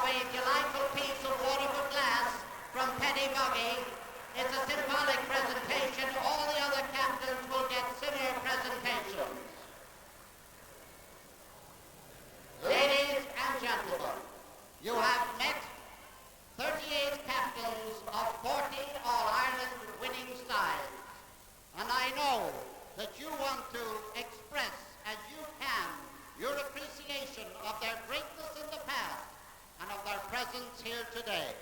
a delightful piece of waterful glass from Penny Buggy. It's a symbolic presentation. All the other captains will get similar presentations. Ladies and gentlemen, you have met 38 captains of 40 All-Ireland winning sides. And I know that you want to express, as you can, your appreciation of their greatness in the past and of their presence here today.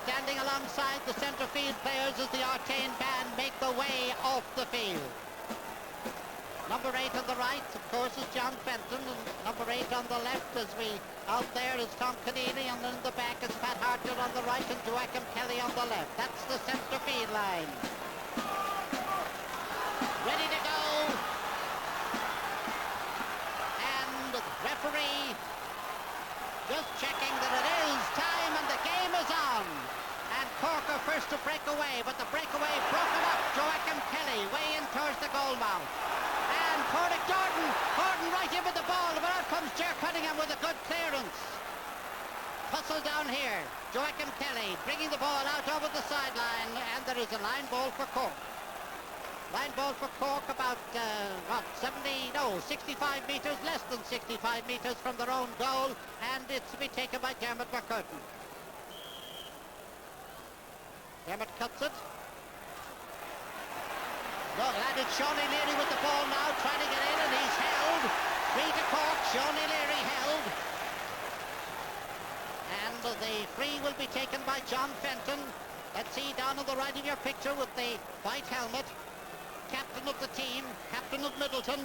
Standing alongside the centre field players as the Artane band make the way off the field. Number 8 on the right, of course, is John Fenton, and number 8 on the left out there is Tom Keneally, and in the back is Pat Hartnett on the right and Joachim Kelly on the left. That's the centre field line. Ready to go. And the referee just checking that it is time and the game is on. And Cork are first to break away, but the breakaway broken up. Joachim Kelly way in towards the goal mouth. And Cornick Gordon right in with the ball, but out comes Ger Cunningham with a good clearance. Hustle down here. Joachim Kelly bringing the ball out over the sideline, and there is a line ball for Cork. Line ball for Cork about 65 metres, less than 65 metres from their own goal, and it's to be taken by Dermot McCurtain. Dermot cuts it. Look, and it's Seanie Leary with the ball now, trying to get in, and he's held. 3 to Cork, Seanie Leary held. And the free will be taken by John Fenton. Let's see down on the right of your picture with the white helmet. Captain of the team, captain of Middleton.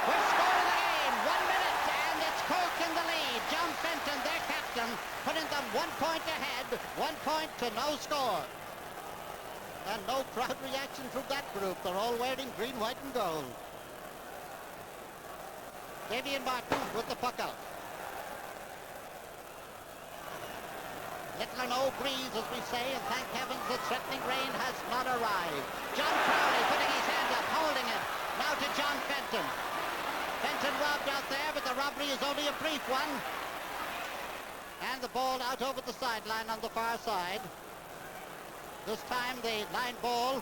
We're scoring the game, 1 minute, and it's Cork in the lead. John Fenton, their captain, putting them 1 point ahead, 1 point to no score. And no crowd reaction from that group. They're all wearing green, white and gold. Damien Martin with the puck out. Little or no breeze, as we say, and thank heavens the threatening rain has not arrived. John Crowley putting his hand up, holding it. Now to John Fenton. Fenton robbed out there, but the robbery is only a brief one. And the ball out over the sideline on the far side. This time the line ball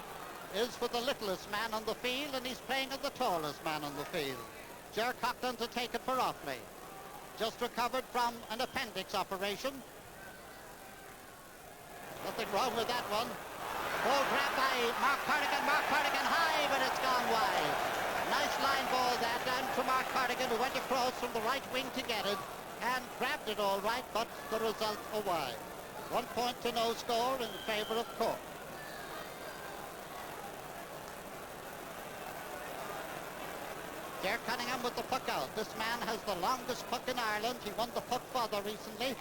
is for the littlest man on the field, and he's playing as the tallest man on the field. Ger Coughlin to take it for Offaly. Just recovered from an appendix operation. Nothing wrong with that one. Ball grabbed by Mark Cardigan. Mark Cardigan high, but it's gone wide. Nice line ball that down to Mark Cardigan, who went across from the right wing to get it and grabbed it all right, but the result a wide. 1 point to no score in favour of Cork. Ger Cunningham with the puck out. This man has the longest puck in Ireland. He won the puck father recently.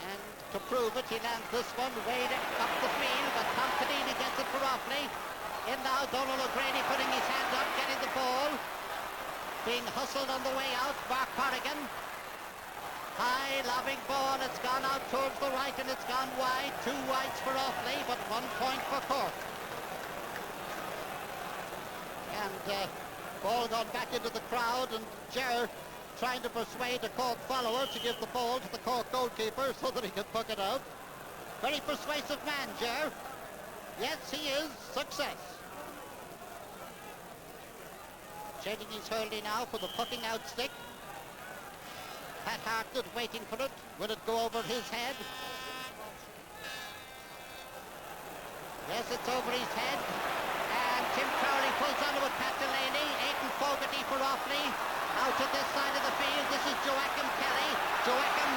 And to prove it, he lands this one way up the field, but Tom Keneally gets it for Offaly. In now, Donald O'Grady putting his hand up, getting the ball. Being hustled on the way out, Mark Corrigan. High, lobbing ball, it's gone out towards the right and it's gone wide. 2 wides for Offaly, but 1 point for Cork. And ball gone back into the crowd, and Ger trying to persuade the Cork follower to give the ball to the Cork goalkeeper so that he can puck it out. Very persuasive man, Ger. Yes, he is. Success. Changing his hurley now for the pucking out stick. Pat Hartnett waiting for it. Will it go over his head? Yes, it's over his head. And Tim Crowley pulls on with Pat Delaney. Aidan Fogarty for Offaly. Out to this side of the field. This is Joachim Kelly. Joachim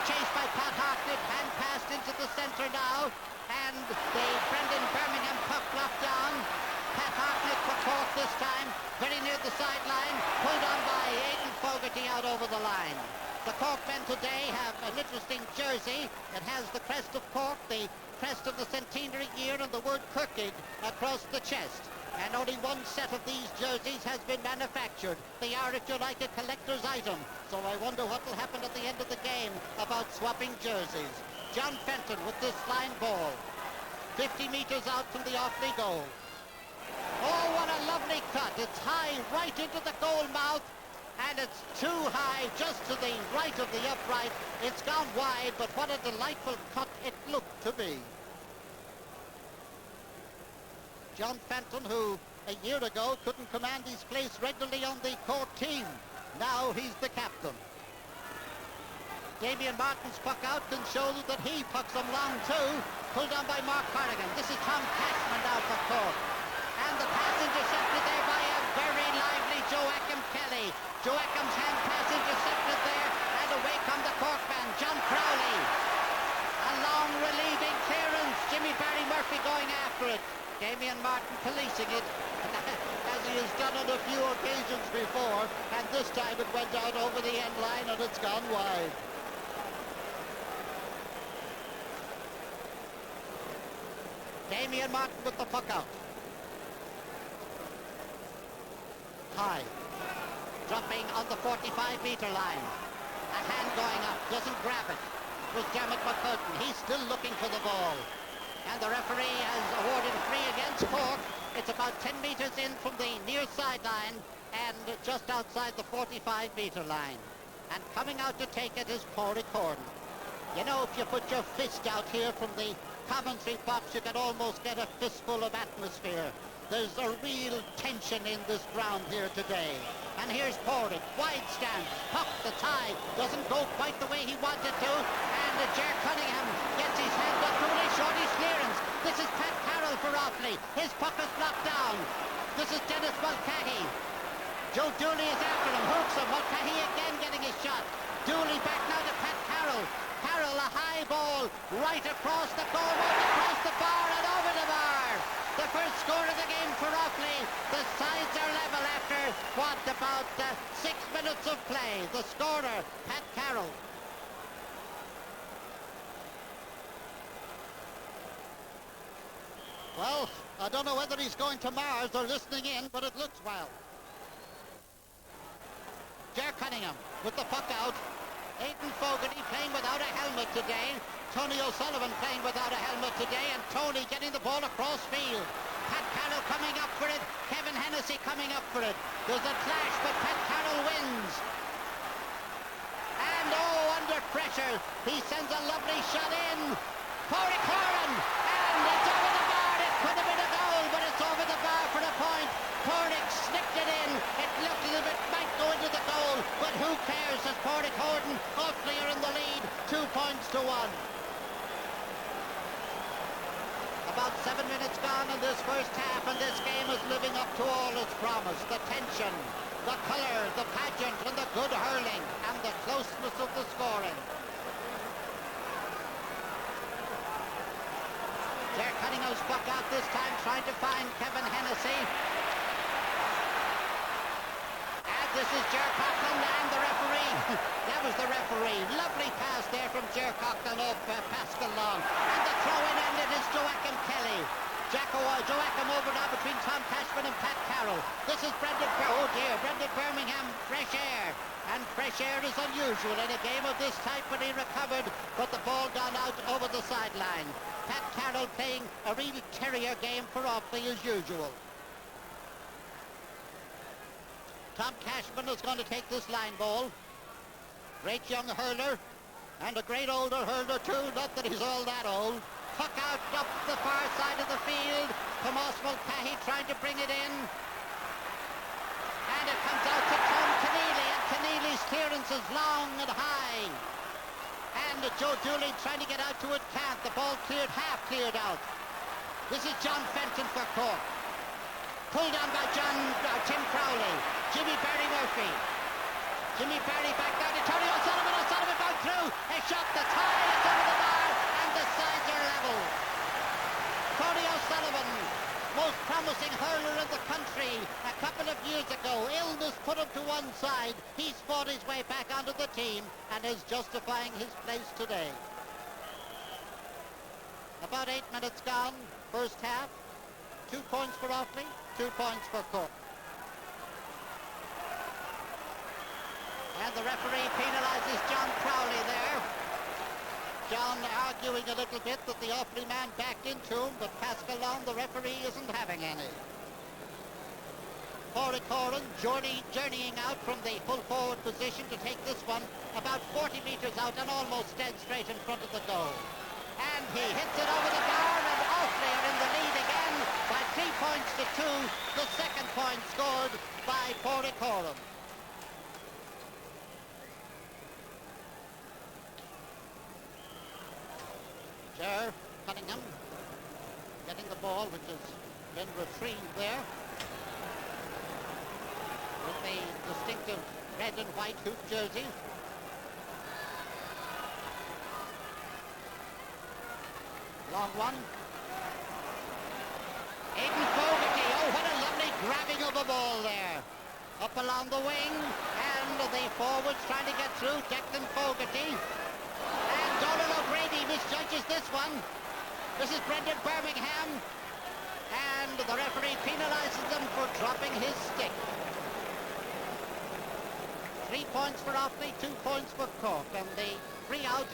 chased by Pat Hartnett. Hand passed into the centre now. And the Brendan Birmingham puck blocked down. Pat Hartnett for Cork this time. Very near the sideline. Pulled on by Aidan Fogarty out over the line. The Cork men today have an interesting jersey. It has the crest of Cork, the crest of the centenary year, and the word Kirkig across the chest. And only one set of these jerseys has been manufactured. They are, if you like, a collector's item. So I wonder what will happen at the end of the game about swapping jerseys. John Fenton with this line ball. 50 metres out from the Offaly goal. Oh, what a lovely cut. It's high right into the goal mouth. And it's too high, just to the right of the upright. It's gone wide, but what a delightful cut it looked to be. John Fenton, who a year ago couldn't command his place regularly on the Cork team. Now he's the captain. Damien Martin's puck out can show that he pucks them long too. Pulled on by Mark Corrigan. This is Tom Cashman now for Cork. And the pass intercepted there by a very lively Joachim Kelly. Joachim's hand pass intercepted there, and away come the Cork man, John Crowley. A long relieving clearance. Jimmy Barry Murphy going after it. Damien Martin policing it, as he has done on a few occasions before, and this time it went out over the end line and it's gone wide. Damien Martin with the puck out. High. Dropping on the 45-metre line. A hand going up, doesn't grab it. It was Dermot McCurtain. He's still looking for the ball. And the referee has awarded free against Cork. It's about 10 metres in from the near sideline and just outside the 45-metre line. And coming out to take it is Pádraig Gordon. You know, if you put your fist out here from the commentary box, you can almost get a fistful of atmosphere. There's a real tension in this ground here today. And here's Pádraig, wide stance, puck that's high, doesn't go quite the way he wanted to, and Ger Cunningham gets his hand up to really short his clearance. This is Pat Carroll for Offaly. His puck is blocked down. This is Dennis Mulcahy. Joe Dooley is after him, hooks him. Mulcahy again getting his shot. Dooley back now to Pat Carroll. Carroll, a high ball, right across the goal, right across the bar and over the bar. The first score of the game for Offaly. The sides are level after, what, about 6 minutes of play. The scorer, Pat Carroll. Well, I don't know whether he's going to Mars or listening in, but it looks well. Ger Cunningham with the puck out. Aidan Fogarty playing without a helmet today. Tony O'Sullivan playing without a helmet today, and Tony getting the ball across field. Pat Carroll coming up for it. Kevin Hennessy coming up for it. There's a clash, but Pat Carroll wins. And oh, under pressure, he sends a lovely shot in. Pádraig Gordon, and it's over the bar. It could have been a goal, but it's over the bar for a point. Pádraig snicked it in. It looked as if it might go into the goal, but who cares as Pádraig Gordon, Offaly are in the lead, 2 points to 1. About 7 minutes gone in this first half, and this game is living up to all its promise. The tension, the colour, the pageant, and the good hurling, and the closeness of the scoring. Ger Cunningham's puck out this time, trying to find Kevin Hennessy. And this is Ger Coughlin and the referee. That was the referee. Lovely pass there from Ger Coughlin off Pascal Long. And the throw-in ended is Joachim Kelly. Joachim over now between Tom Cashman and Pat Carroll. This is Brendan Birmingham, fresh air. And fresh air is unusual in a game of this type when he recovered, but the ball gone out over the sideline. Pat Carroll playing a real terrier game for Offaly as usual. Tom Cashman is going to take this line ball. Great young hurler, and a great older hurler too, not that he's all that old. Puck out up the far side of the field. Tomas Mulcahy trying to bring it in. And it comes out to Tom Keneally, and Keneally's clearance passes long and high. And Joe Dooley trying to get out to it, can't. The ball cleared, half cleared out. This is John Fenton for Cork. Pulled down by Tim Crowley. Jimmy Barry Murphy. Jimmy Barry back down to Tony O'Sullivan. O'Sullivan going through. A shot that's high. It's over the bar. And the sides are level. Tony O'Sullivan, most promising hurler in the country a couple of years ago. Illness put him to one side. He's fought his way back onto the team and is justifying his place today. About 8 minutes gone, first half. 2 points for Offaly, 2 points for Cork. And the referee penalises John Crowley there. John arguing a little bit that the Offaly man backed into him, but Pascalon, the referee, isn't having any. Cork journeying out from the full forward position to take this one about 40 metres out and almost dead straight in front of the goal. And he hits it over the bar, and Offaly are in the lead again by 3 points to 2. The second point scored by Cork. Ger Cunningham getting the ball, which has been retrieved there with the distinctive red and white hoop jersey. Long one. Aidan Fogarty, oh what a lovely grabbing of the ball there. Up along the wing, and the forwards trying to get through, Declan Fogarty. And Donald O'Grady misjudges this one. This is Brendan Birmingham. And the referee penalises them for dropping his stick. 3 points for Offaly, 2 points for Cork. And the free out.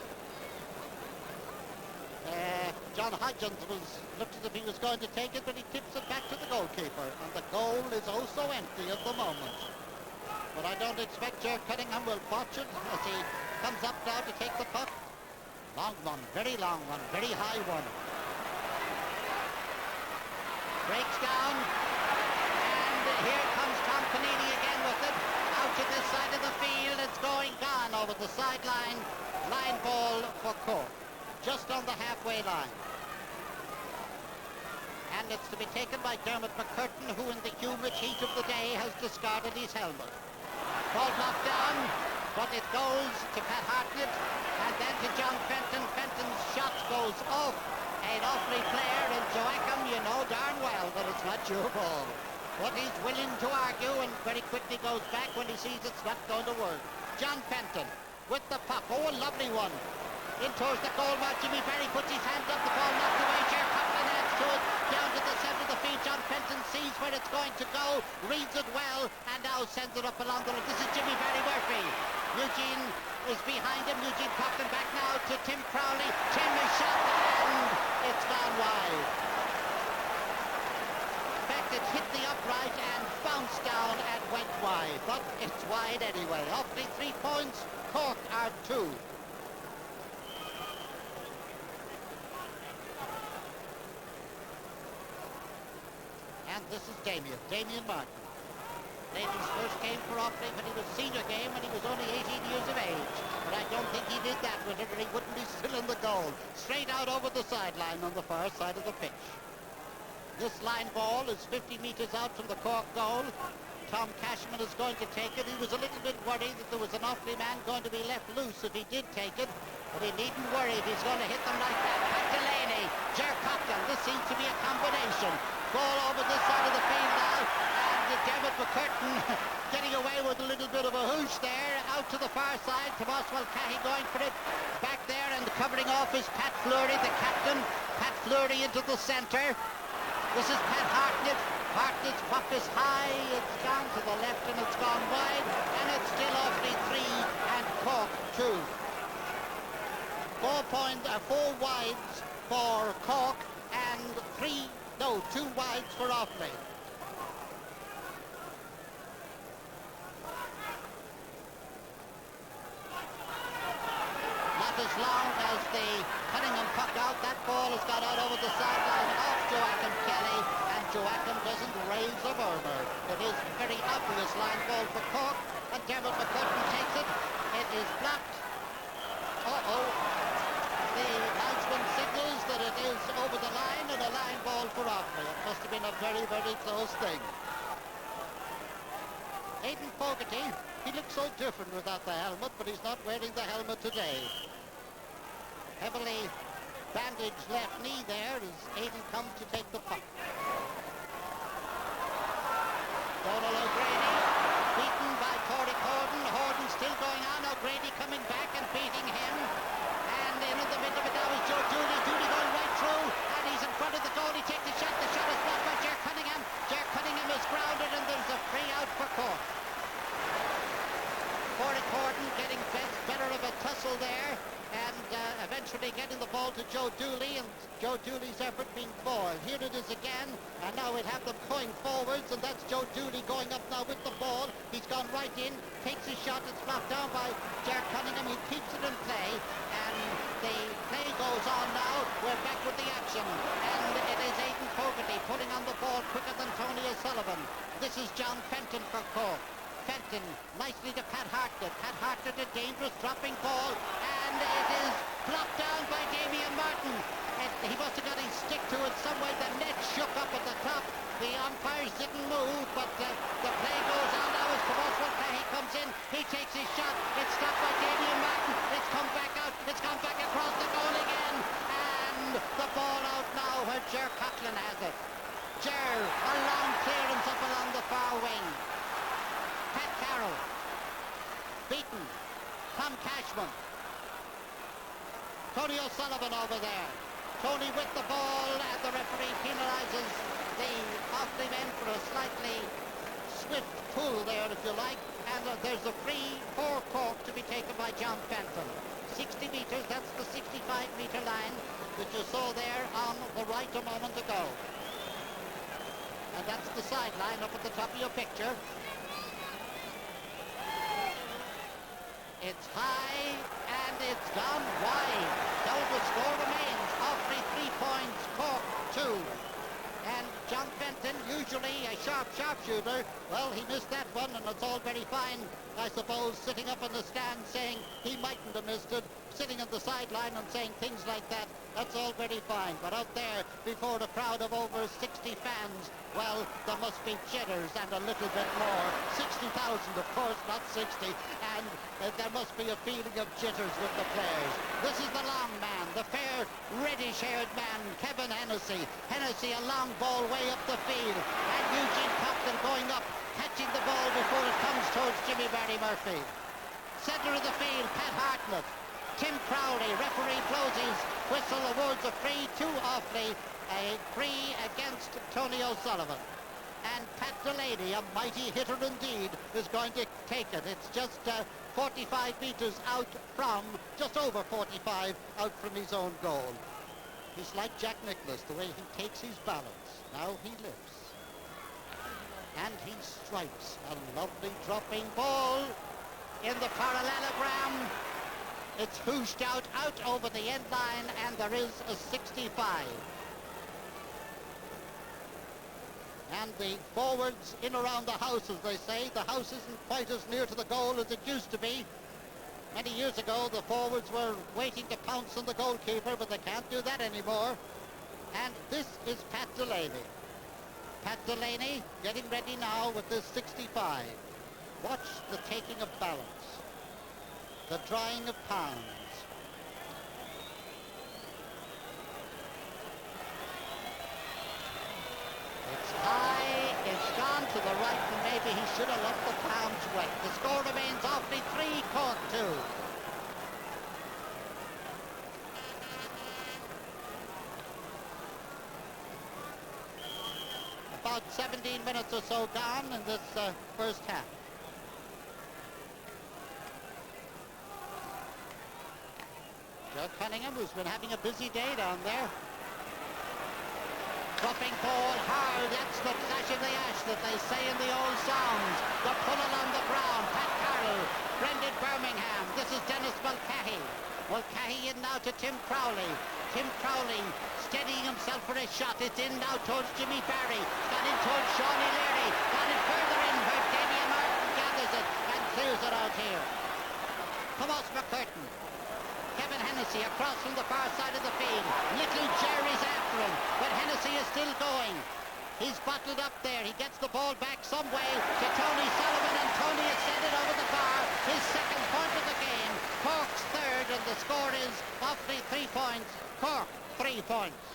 John Hodgins looked as if he was going to take it, but he tips it back to the goalkeeper. And the goal is oh so empty at the moment. But I don't expect Ger Cunningham will botch it as he comes up now to take the puck. Long one, very long one, very high one. Breaks down, and here comes Tom Panini again with it. Out to this side of the field, it's gone over the sideline. Line ball for Cork, just on the halfway line. And it's to be taken by Dermot McCurtain, who in the humid heat of the day has discarded his helmet. Ball knocked down, but it goes to Pat Hartnett, and then to John Fenton. Fenton's shot goes off an Offaly player, and Joachim, you know darn well that it's not your ball. But he's willing to argue and very quickly goes back when he sees it's not going to work. John Fenton with the puck. Oh, a lovely one. In towards the goal mouth. Jimmy Barry puts his hands up. The ball knocked away. Ger Coughlin adds to it. Down to the centre of the field. John Fenton sees where it's going to go. Reads it well. And now sends it up along the line. This is Jimmy Barry Murphy. Eugene is behind him. Eugene Coughlin back now to Tim Crowley. Tim is shot. And it's gone wide. In fact, it hit the upright and bounced down and went wide. But it's wide anyway. Offaly 3 points. Cork are 2. And this is Damien Martin. Damien's first game for Offaly when he was senior game when he was only 18 years of age. But I don't think he did that with it, or he wouldn't be still in the goal. Straight out over the sideline on the far side of the pitch. This line ball is 50 metres out from the Cork goal. Tom Cashman is going to take it. He was a little bit worried that there was an Offaly man going to be left loose if he did take it. But he needn't worry if he's going to hit them like that. Pat Delaney, Ger Coughlin. This seems to be a combination. Ball over this side of the field now. And Dermot McCurtain getting away with a little bit of a hoosh there. Out to the far side. Tomas Mulcahy going for it. Back there and covering off is Pat Fleury, the captain. Pat Fleury into the centre. This is Pat Hartnett. Hartnett's puck is high. It's gone to the left and it's gone wide. And it's still Offaly 3 and Cork 2. 4 wides for Cork and 2 wides for Offaly. Not as long as the Cunningham puck out. That ball has got out over the sideline off Joachim Kelly, and Joachim doesn't raise a murmur. It is a very obvious line ball for Cork, and Dermot McCurtain takes it. It is blocked. Uh-oh. The linesman signals that it is over the line and a line ball for Offaly. It must have been a very, very close thing. Aidan Fogarty, he looks so different without the helmet, but he's not wearing the helmet today. Heavily bandaged left knee there as Aidan comes to take the puck. Donald O'Grady beaten by Corey Horton. Horton still going on. O'Grady coming back and beating him. And in the middle of it now is Joe Dooley. Dooley going right through, and he's in front of the goal. He takes the shot. The shot is blocked by Ger Cunningham. Ger Cunningham is grounded, and there's a free out for Cork. Corey Horton getting better of a tussle there, and eventually getting the ball to Joe Dooley, and Joe Dooley's effort being foiled. Here it is again, and now we'll have them going forwards, and that's Joe Dooley going up now with the ball. He's gone right in, takes his shot, it's blocked down by Ger Cunningham. He keeps it in play, and the play goes on now. We're back with the action, and it is Aidan Fogarty putting on the ball quicker than Tony O'Sullivan. This is John Fenton for Cork. Fenton nicely to Pat Hartnett. Pat Hartnett, a dangerous dropping ball, and it is blocked down by Damien Martin. He must have got his stick to it somewhere. The net shook up at the top. The umpires didn't move, but the play goes on now as Promotional Cahy comes in. He takes his shot. It's stopped by Damien Martin. It's come back out. It's come back across the goal again. And the ball out now where Ger Coughlin has it. Ger, a long clearance up along the far wing. Pat Carroll, beaten. Tom Cashman. Tony O'Sullivan over there. Tony with the ball, and the referee penalises the Offaly men for a slightly swift pull there, if you like. And there's a free for Cork to be taken by John Fenton. 60 metres, that's the 65-metre line that you saw there on the right a moment ago. And that's the sideline up at the top of your picture. It's high, and it's gone wide. So the score remains. Offaly 3 points, Cork 2. And John Fenton, usually a sharpshooter, well, he missed that one, and it's all very fine, I suppose, sitting up in the stand saying he mightn't have missed it, sitting on the sideline and saying things like that. That's all very fine. But out there, before a crowd of over 60 fans, well, there must be jitters and a little bit more. 60,000, of course, not 60. And there must be a feeling of jitters with the players. This is the long man, the fair, reddish-haired man, Kevin Hennessy. Hennessy, a long ball way up the field. And Eugene Coughlin going up, catching the ball before it comes towards Jimmy Barry Murphy. Centre of the field, Pat Hartnett. Tim Crowley, referee blows his whistle, awards a free to Offaly, a free against Tony O'Sullivan. And Pat Delaney, a mighty hitter indeed, is going to take it. It's just 45 metres out from, just over 45, out from his own goal. He's like Jack Nicklaus, the way he takes his balance. Now he lifts. And he strikes a lovely dropping ball in the parallelogram. It's whooshed out over the end line, and there is a 65. And the forwards in around the house, as they say. The house isn't quite as near to the goal as it used to be. Many years ago, the forwards were waiting to pounce on the goalkeeper, but they can't do that anymore. And this is Pat Delaney. Pat Delaney getting ready now with this 65. Watch the taking of balance. The drying of pounds. It's high, it's gone to the right, and maybe he should have left the palms wet. The score remains Offaly 3, Cork 2. About 17 minutes or so gone in this first half. Joe Cunningham, who's been having a busy day down there. Dropping ball hard, that's the clash of the ash that they say in the old songs. The pull along the ground, Pat Carroll, Brendan Birmingham. This is Dennis Mulcahy. Mulcahy in now to Tim Crowley. Tim Crowley steadying himself for a shot. It's in now towards Jimmy Barry. Got in towards Shawnee Leary. Got it further in where Damien Martin gathers it and clears it out here. Thomas McCurtain. Kevin Hennessy across from the far side of the field. Little Jerry's after him, but Hennessy is still going. He's bottled up there. He gets the ball back some way to Tony Sullivan, and Tony has sent it over the bar. His second point of the game. Cork's third, and the score is Offaly 3 points, Cork 3 points.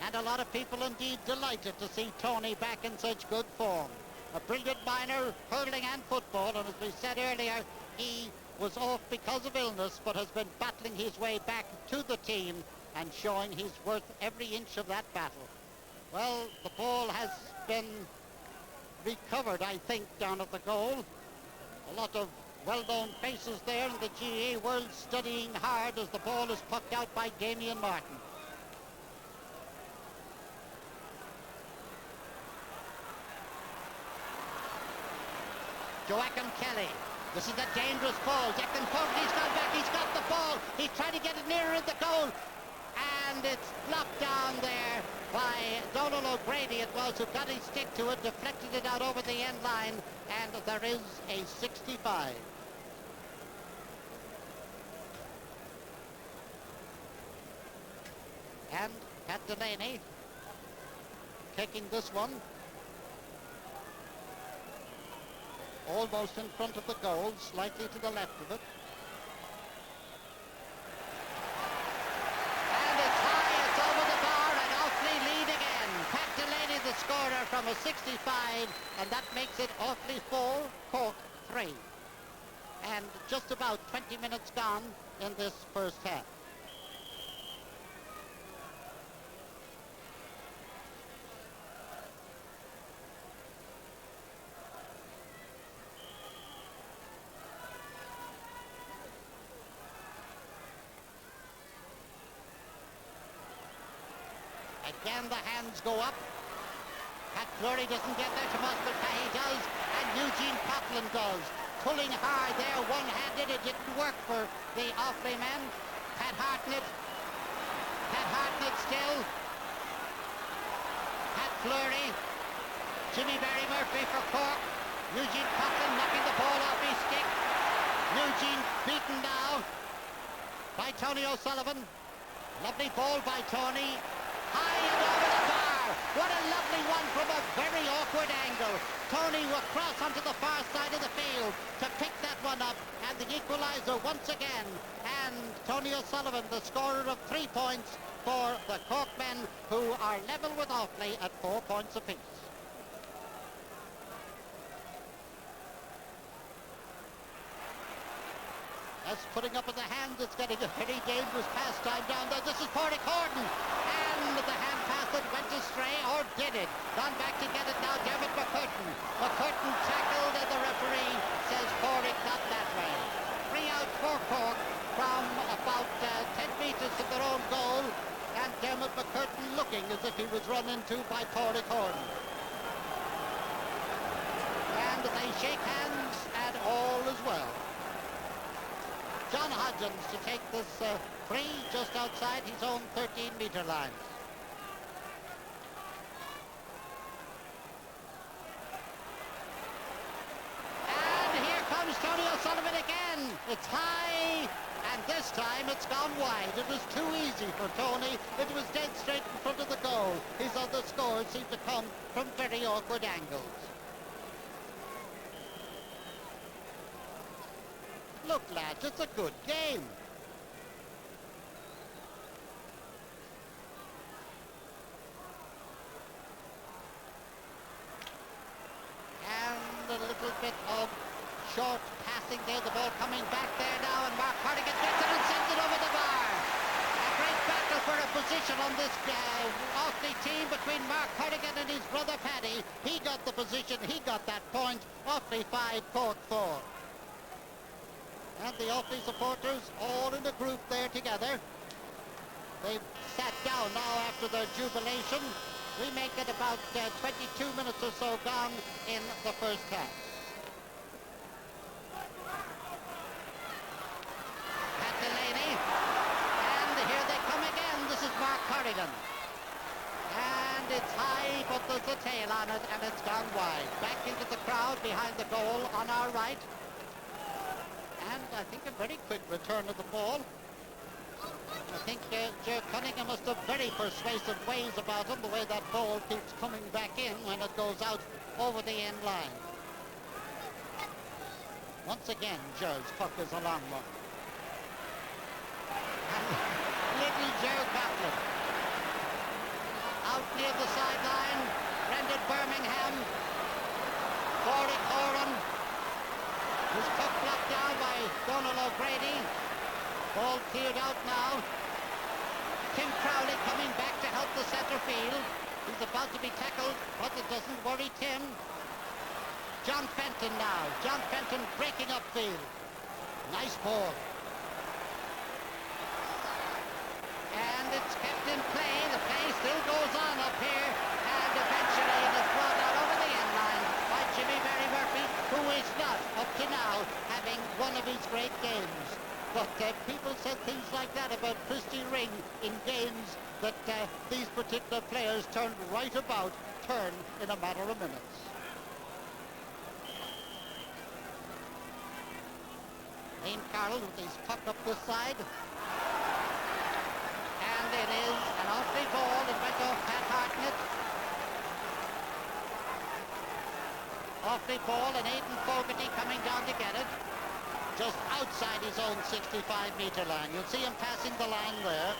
And a lot of people indeed delighted to see Tony back in such good form. A brilliant minor, hurling and football, and as we said earlier, he was off because of illness, but has been battling his way back to the team and showing he's worth every inch of that battle. Well, the ball has been recovered, I think, down at the goal. A lot of well-known faces there in the GA world studying hard as the ball is pucked out by Damien Martin. Joachim Kelly. This is a dangerous ball. Declan Fogarty's gone back. He's got the ball. He's trying to get it nearer the goal. And it's blocked down there by Donald O'Grady. It was who got his stick to it, deflected it out over the end line, and there is a 65. And Pat Delaney taking this one almost in front of the goal, slightly to the left of it. And it's high, it's over the bar, and Offaly lead again. Pat Delaney the scorer from a 65, and that makes it Offaly 4, Cork 3. And just about 20 minutes gone in this first half. Again, the hands go up. Pat Fleury doesn't get there. Tomas Mulcahy does, and Eugene Coughlin does. Pulling hard there, one-handed. It didn't work for the Offaly men. Pat Hartnett still. Pat Fleury. Jimmy Barry Murphy for Cork. Eugene Coughlin knocking the ball off his stick. Eugene beaten now by Tony O'Sullivan. Lovely ball by Tony. High and over the bar. What a lovely one from a very awkward angle. Tony will cross onto the far side of the field to pick that one up, and the equaliser once again. And Tony O'Sullivan, the scorer of 3 points for the Cork men, who are level with Offaly at 4 points apiece. That's putting up in the hands. It's getting a very dangerous pastime down there. This is Pádraig Gordon. And the hand pass that went astray, or did it? Gone back to get it now, Dermot McCurtain. McCurtain tackled, and the referee says Pádraig not that way. 3 out for Cork from about 10 metres of their own goal. And Dermot McCurtain looking as if he was run into by Pádraig Gordon. And they shake hands, and all is well. John Hodgins to take this free just outside his own 13-metre line. And here comes Tony O'Sullivan again. It's high, and this time it's gone wide. It was too easy for Tony. It was dead straight in front of the goal. His other scores seem to come from very awkward angles. Look, lads, it's a good game. And a little bit of short passing there. The ball coming back there now, and Mark Cardigan gets it and sends it over the bar. A great battle for a position on this Offaly team between Mark Cardigan and his brother Paddy. He got the position, he got that point. Offaly 5, Cork 4. And the Offaly supporters all in a group there together. They've sat down now after their jubilation. We make it about 22 minutes or so gone in the first half. Pat Delaney. And here they come again. This is Mark Corrigan. And it's high, but there's a tail on it, and it's gone wide. Back into the crowd behind the goal on our right. And I think a very quick return of the ball. I think Ger Cunningham must have very persuasive ways about him, the way that ball keeps coming back in when it goes out over the end line. Once again, Ger's puck is a long one. And little Ger Coughlin. Out near the sideline, Brendan Birmingham. Corey Coran. His puck blocked down by Donald O'Grady. Ball cleared out now. Tim Crowley coming back to help the centre field. He's about to be tackled, but it doesn't worry Tim. John Fenton now. John Fenton breaking upfield. Nice ball. And it's kept in play. The play still goes on up here. And eventually it is brought out over the end line by Jimmy Barry Murphy, who is not, up to now, having one of his great games. But people said things like that about Christy Ring in games that these particular players turned right about, turn in a matter of minutes. Ian Carroll with his puck up the side. And it is an Offaly ball that went off Pat Hartnett. Offaly ball and Aidan Fogarty coming down to get it. Just outside his own 65-metre line. You'll see him passing the line there.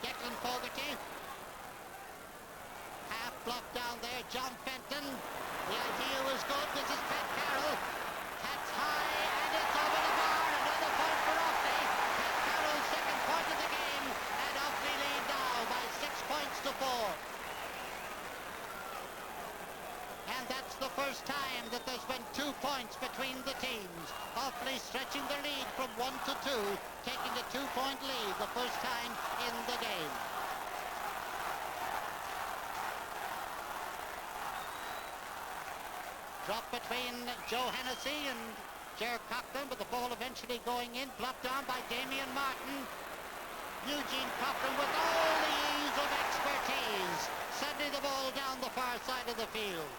Declan Fogarty. Half blocked down there. John Fenton. The idea was good. This is Pat Carroll. Pat's high and it's over the bar. Another point for Offaly. Pat Carroll's second point of the game. And Offaly lead now by 6 points to 4. And that's the first time that there's been 2 points between the teams. Offaly stretching the lead from 1 to 2, taking a 2-point lead the first time in the game. Drop between Joe Hennessy and Ger Coughlin, but the ball eventually going in, blocked down by Damien Martin. Eugene Coughlin with all the ease of expertise, sending the ball down the far side of the field.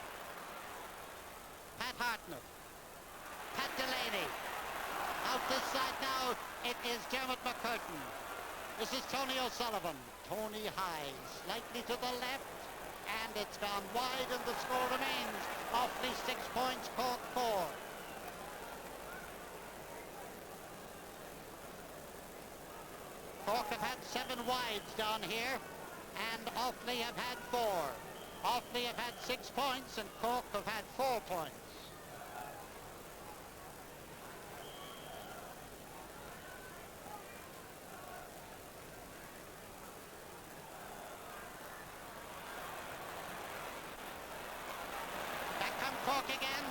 Pat Hartnett. Pat Delaney. Out this side now, it is Dermot McCurtain. This is Tony O'Sullivan. Tony high, slightly to the left, and it's gone wide, and the score remains Offaly 6 points, Cork 4. Cork have had 7 wides down here, and Offaly have had 4. Offaly have had 6 points, and Cork have had 4 points. Back come Cork again.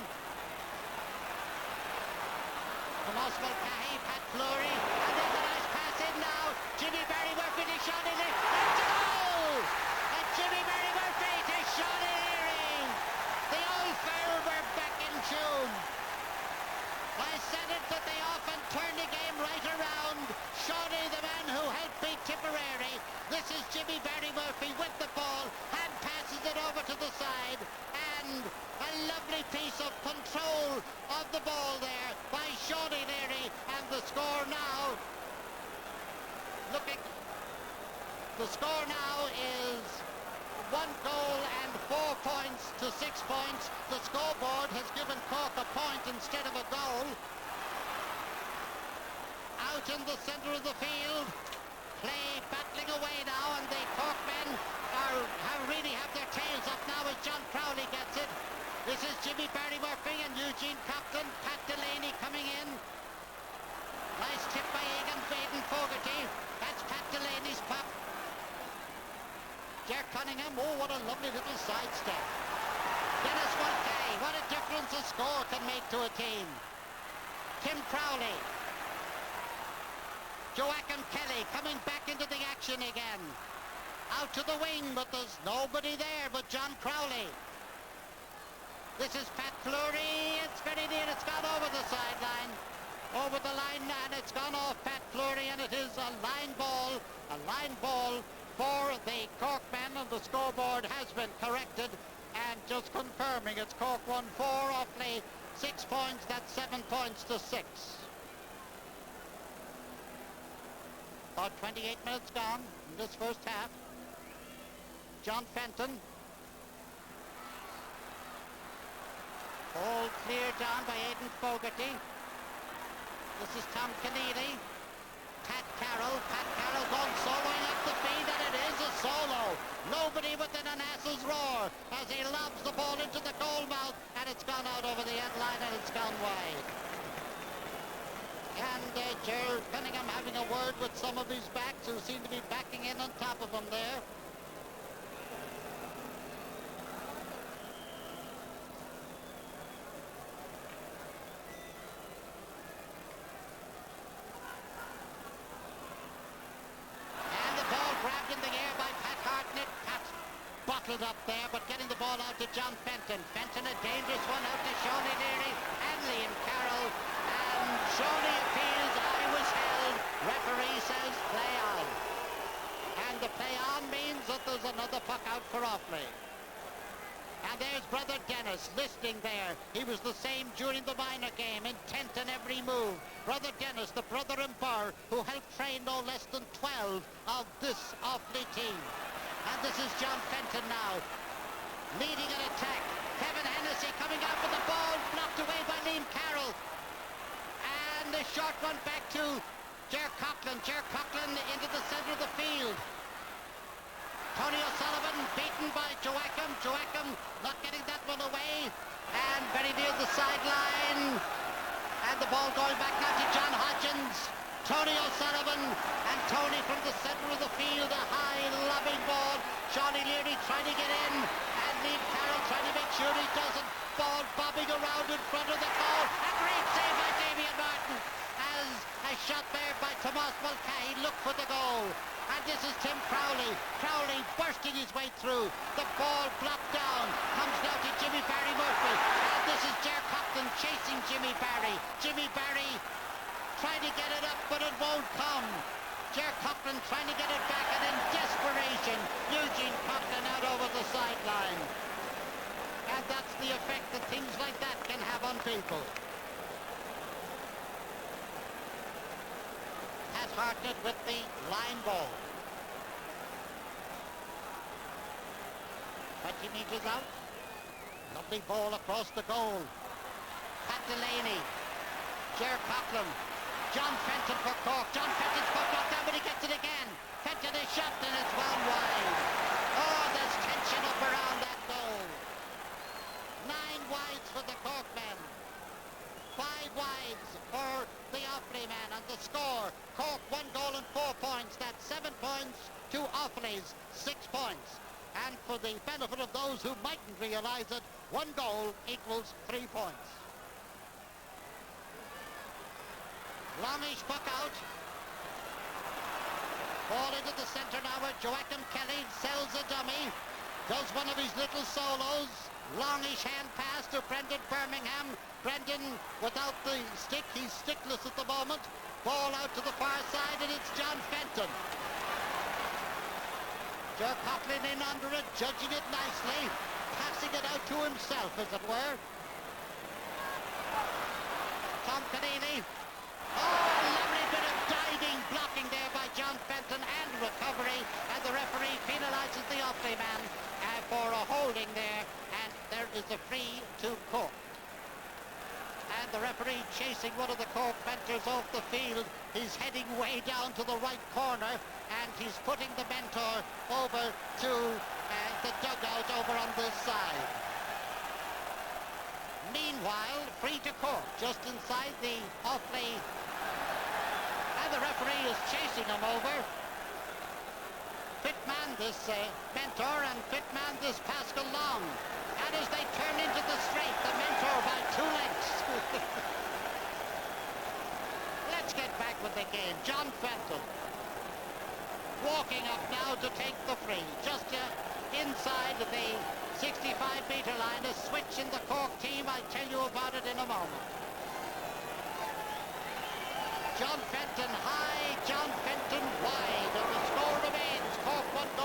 From Oswald Cahy, Pat Fleury, and there's a nice pass in now. Jimmy Barry Murphy to shot in it. It's a goal! And Jimmy Barry Murphy to shot in Erie. The old Fair were back in tune. I said it that they often turn the game right around. Shawnee, the man who helped beat Tipperary. This is Jimmy Barry Murphy with the ball. Hand passes it over to the side. And a lovely piece of control of the ball there by Shawnee Leary. And the score now, the score now is 1 goal and 4 points to 6 points. The scoreboard has given Cork a point instead of a goal. Out in the centre of the field, play battling away now, and the Cork men really have their tails up now as John Crowley gets it. This is Jimmy Barry Murphy and Eugene Coughlin. Pat Delaney coming in. Nice tip by Aidan Fogarty. That's Pat Delaney's puck. Ger Cunningham, oh, what a lovely little sidestep. Dennis Mulcahy, what a difference a score can make to a team. Tim Crowley. Joachim Kelly coming back into the action again. Out to the wing, but there's nobody there but John Crowley. This is Pat Fleury. It's very near. It's gone over the sideline. Over the line, and it's gone off Pat Fleury, and it is a line ball for the Cork men, and the scoreboard has been corrected, and just confirming it's Cork 1-4, Offaly 6 points, that's 7 points to 6. About 28 minutes gone in this first half. John Fenton. All cleared down by Aidan Fogarty. This is Tom Keneally. Pat Carroll going soloing up the field, and it is a solo. Nobody within an ass's roar as he lobs the ball into the goal mouth, and it's gone out over the end line, and it's gone wide. And Gerald Cunningham having a word with some of his backs who seem to be backing in on top of him there. Up there, but getting the ball out to John Fenton. Fenton, a dangerous one out to Shawnee Leary and Liam Carroll. And Shawnee appeals, I was held. Referee says play on. And the play on means that there's another puck out for Offaly. And there's brother Dennis listening there. He was the same during the minor game, intent on every move. Brother Dennis, the brother in Burr, who helped train no less than 12 of this Offaly team. And this is John Fenton now, leading an attack. Kevin Hennessy coming out with the ball, blocked away by Liam Carroll. And the short one back to Ger Coughlin. Ger Coughlin into the centre of the field. Tony O'Sullivan beaten by Joachim. Joachim not getting that one away. And very near the sideline. And the ball going back now to John Hodgins. Tony O'Sullivan, and Tony from the centre of the field, a high lobbing ball. Shawnee Leary trying to get in, and Liam Carroll trying to make sure he doesn't. Ball bobbing around in front of the goal. A great save by Damien Martin, as a shot there by Tomas Mulcahy looked for the goal. And this is Tim Crowley. Crowley bursting his way through. The ball blocked down. Comes now to Jimmy Barry Murphy. And this is Ger Coughlin chasing Jimmy Barry. Jimmy Barry trying to get it up, but it won't come. Ger Coughlin trying to get it back, and in desperation, Eugene Coughlin out over the sideline. And that's the effect that things like that can have on people. Pat Hartnett with the line ball. 20 metres out. Lovely ball across the goal. Pat Delaney. Ger Coughlin. John Fenton for Cork. John Fenton's puck knocked down, but he gets it again. Fenton is shot, and it's wound wide. Oh, there's tension up around that goal. 9 wides for the Cork men. 5 wides for the Offaly men. And the score, Cork 1 goal and 4 points. That's 7 points to Offaly's 6 points. And for the benefit of those who mightn't realise it, 1 goal equals 3 points. Longish puck out. Ball into the centre now where Joachim Kelly sells a dummy. Does one of his little solos. Longish hand pass to Brendan Birmingham. Brendan without the stick. He's stickless at the moment. Ball out to the far side, and it's John Fenton. Ger Coughlin in under it, judging it nicely. Passing it out to himself, as it were. Tom Keneally. Oh, a lovely bit of diving, blocking there by John Fenton, and recovery, and the referee penalises the Offaly man for a holding there, and there is a free to Cork. And the referee chasing one of the Cork mentors off the field. He's heading way down to the right corner, and he's putting the mentor over to the dugout over on this side. Meanwhile, free to Cork, just inside the Offaly. And the referee is chasing him over. Fit man this mentor, and fit man this Pascal Long. And as they turn into the straight, the mentor by 2 lengths. Let's get back with the game. John Fenton walking up now to take the free. Just inside the 65-metre line. A switch in the Cork team. I'll tell you about it in a moment. John Fenton high, John Fenton wide, and the score remains Cork 1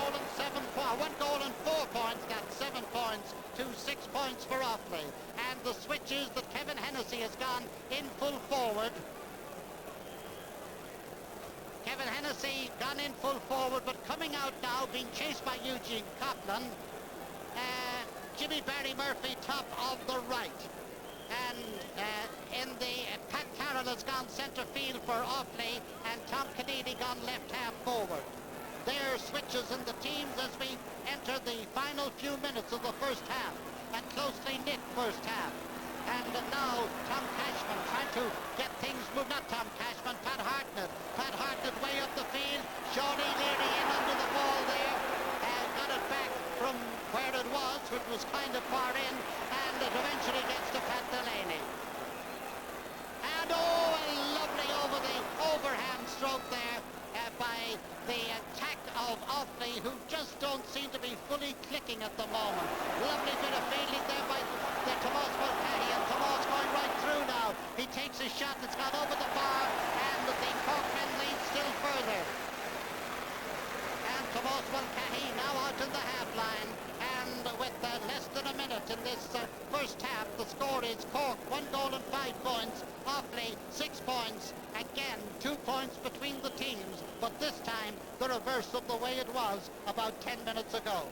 gone in full forward, but coming out now, being chased by Eugene Coughlin. Jimmy Barry Murphy top of the right. And Pat Carroll has gone centre field for Offaly, and Tom Keneally gone left half forward. There are switches in the teams as we enter the final few minutes of the first half, and closely knit first half. And now Tom Cashman trying to get things moved. Not Tom Cashman, Pat Hartnett. Pat Hartnett way up the field. Shawnee Leary in under the ball there. Got it back from where it was kind of far in, and it eventually gets to Pat Delaney. And lovely over the overhand stroke there by the attack of Offaly, who just don't seem to be fully clicking at the moment. Lovely bit of fielding there by the Tomas Mulcahy, and Tomas going right through now. He takes a shot that's gone over the bar, and the Cork men lead still further. And Tomas Mulcahy now out in the half line, and with less than a minute in this first half, the score is Cork 1 goal and 5 points, Offaly 6 points. Again, 2 points between the teams, but this time the reverse of the way it was about 10 minutes ago.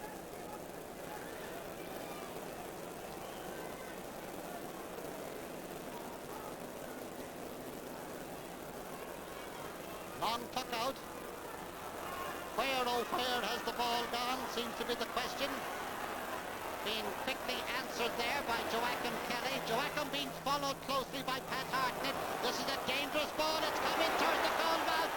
Long puck out. Where, oh where has the ball gone, seems to be the question. Being quickly answered there by Joachim Kelly. Joachim being followed closely by Pat Hartnett. This is a dangerous ball. It's come in towards the goal mouth.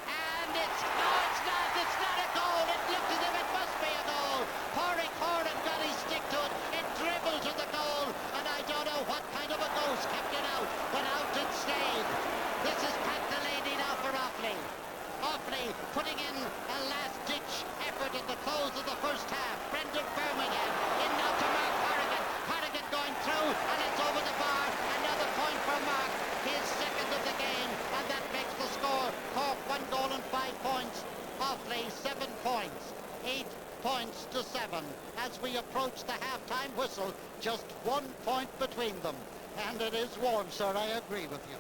And it's not a goal. It looks as if it must be a goal. Pádraig Horan got his stick to it. It dribbled to the goal. And I don't know what kind of a ghost kept it out. But out it stayed. This is Pat Delaney now for Offaly. Offaly putting in a last-ditch effort at the close of the first half. Brendan Birmingham in now to Mark Corrigan. Corrigan going through, and it's over the bar. Another point for Mark, his second of the game, and that makes the score Cork 1 goal and 5 points. Offaly 7 points, 8 points to 7. As we approach the half-time whistle, just 1 point between them. And it is warm, sir, I agree with you.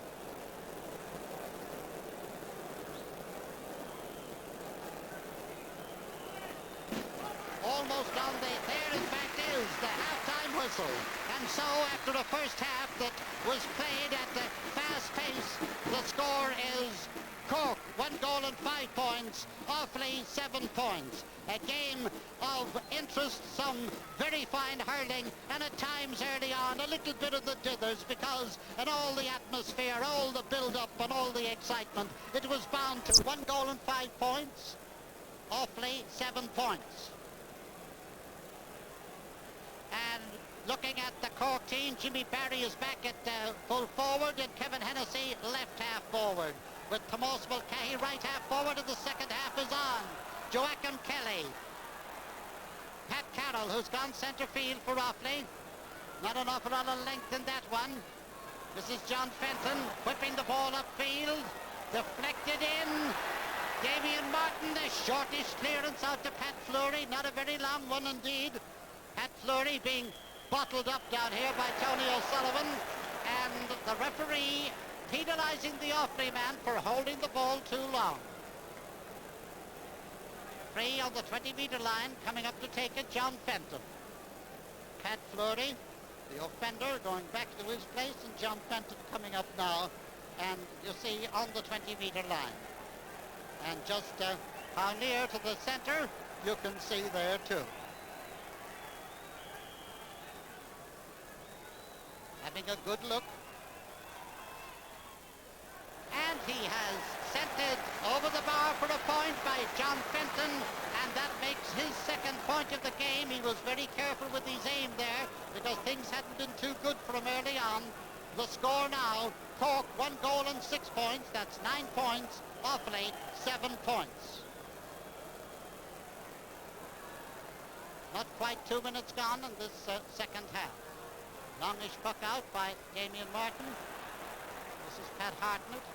Almost on there in fact is the half-time whistle. And so after the first half that was played at the fast pace, the score is Cork 1 goal and 5 points, Offaly 7 points. A game of interest, some very fine hurling, and at times early on a little bit of the dithers, because in all the atmosphere, all the build-up and all the excitement, it was bound to 1 goal and 5 points, Offaly 7 points. And looking at the Cork team, Jimmy Barry is back at full forward, and Kevin Hennessy left half forward, with Tomas Mulcahy right half forward, and the second half is on. Joachim Kelly. Pat Carroll, who's gone centre field for Offaly. Not an awful lot of length in that one. This is John Fenton whipping the ball upfield. Deflected in. Damien Martin, the shortish clearance out to Pat Fleury. Not a very long one indeed. Pat Fleury being bottled up down here by Tony O'Sullivan, and the referee penalising the Offaly man for holding the ball too long. Free on the 20-metre line, coming up to take it, John Fenton. Pat Fleury, the offender, going back to his place, and John Fenton coming up now, and you see on the 20-metre line. And just how near to the centre you can see there too. Having a good look. And he has sent it over the bar for a point by John Fenton, and that makes his second point of the game. He was very careful with his aim there, because things hadn't been too good for him early on. The score now, Cork 1 goal and 6 points, that's 9 points, Offaly 7 points. Not quite 2 minutes gone in this second half. Longish puck out by Damien Martin. This is Pat Hartnett.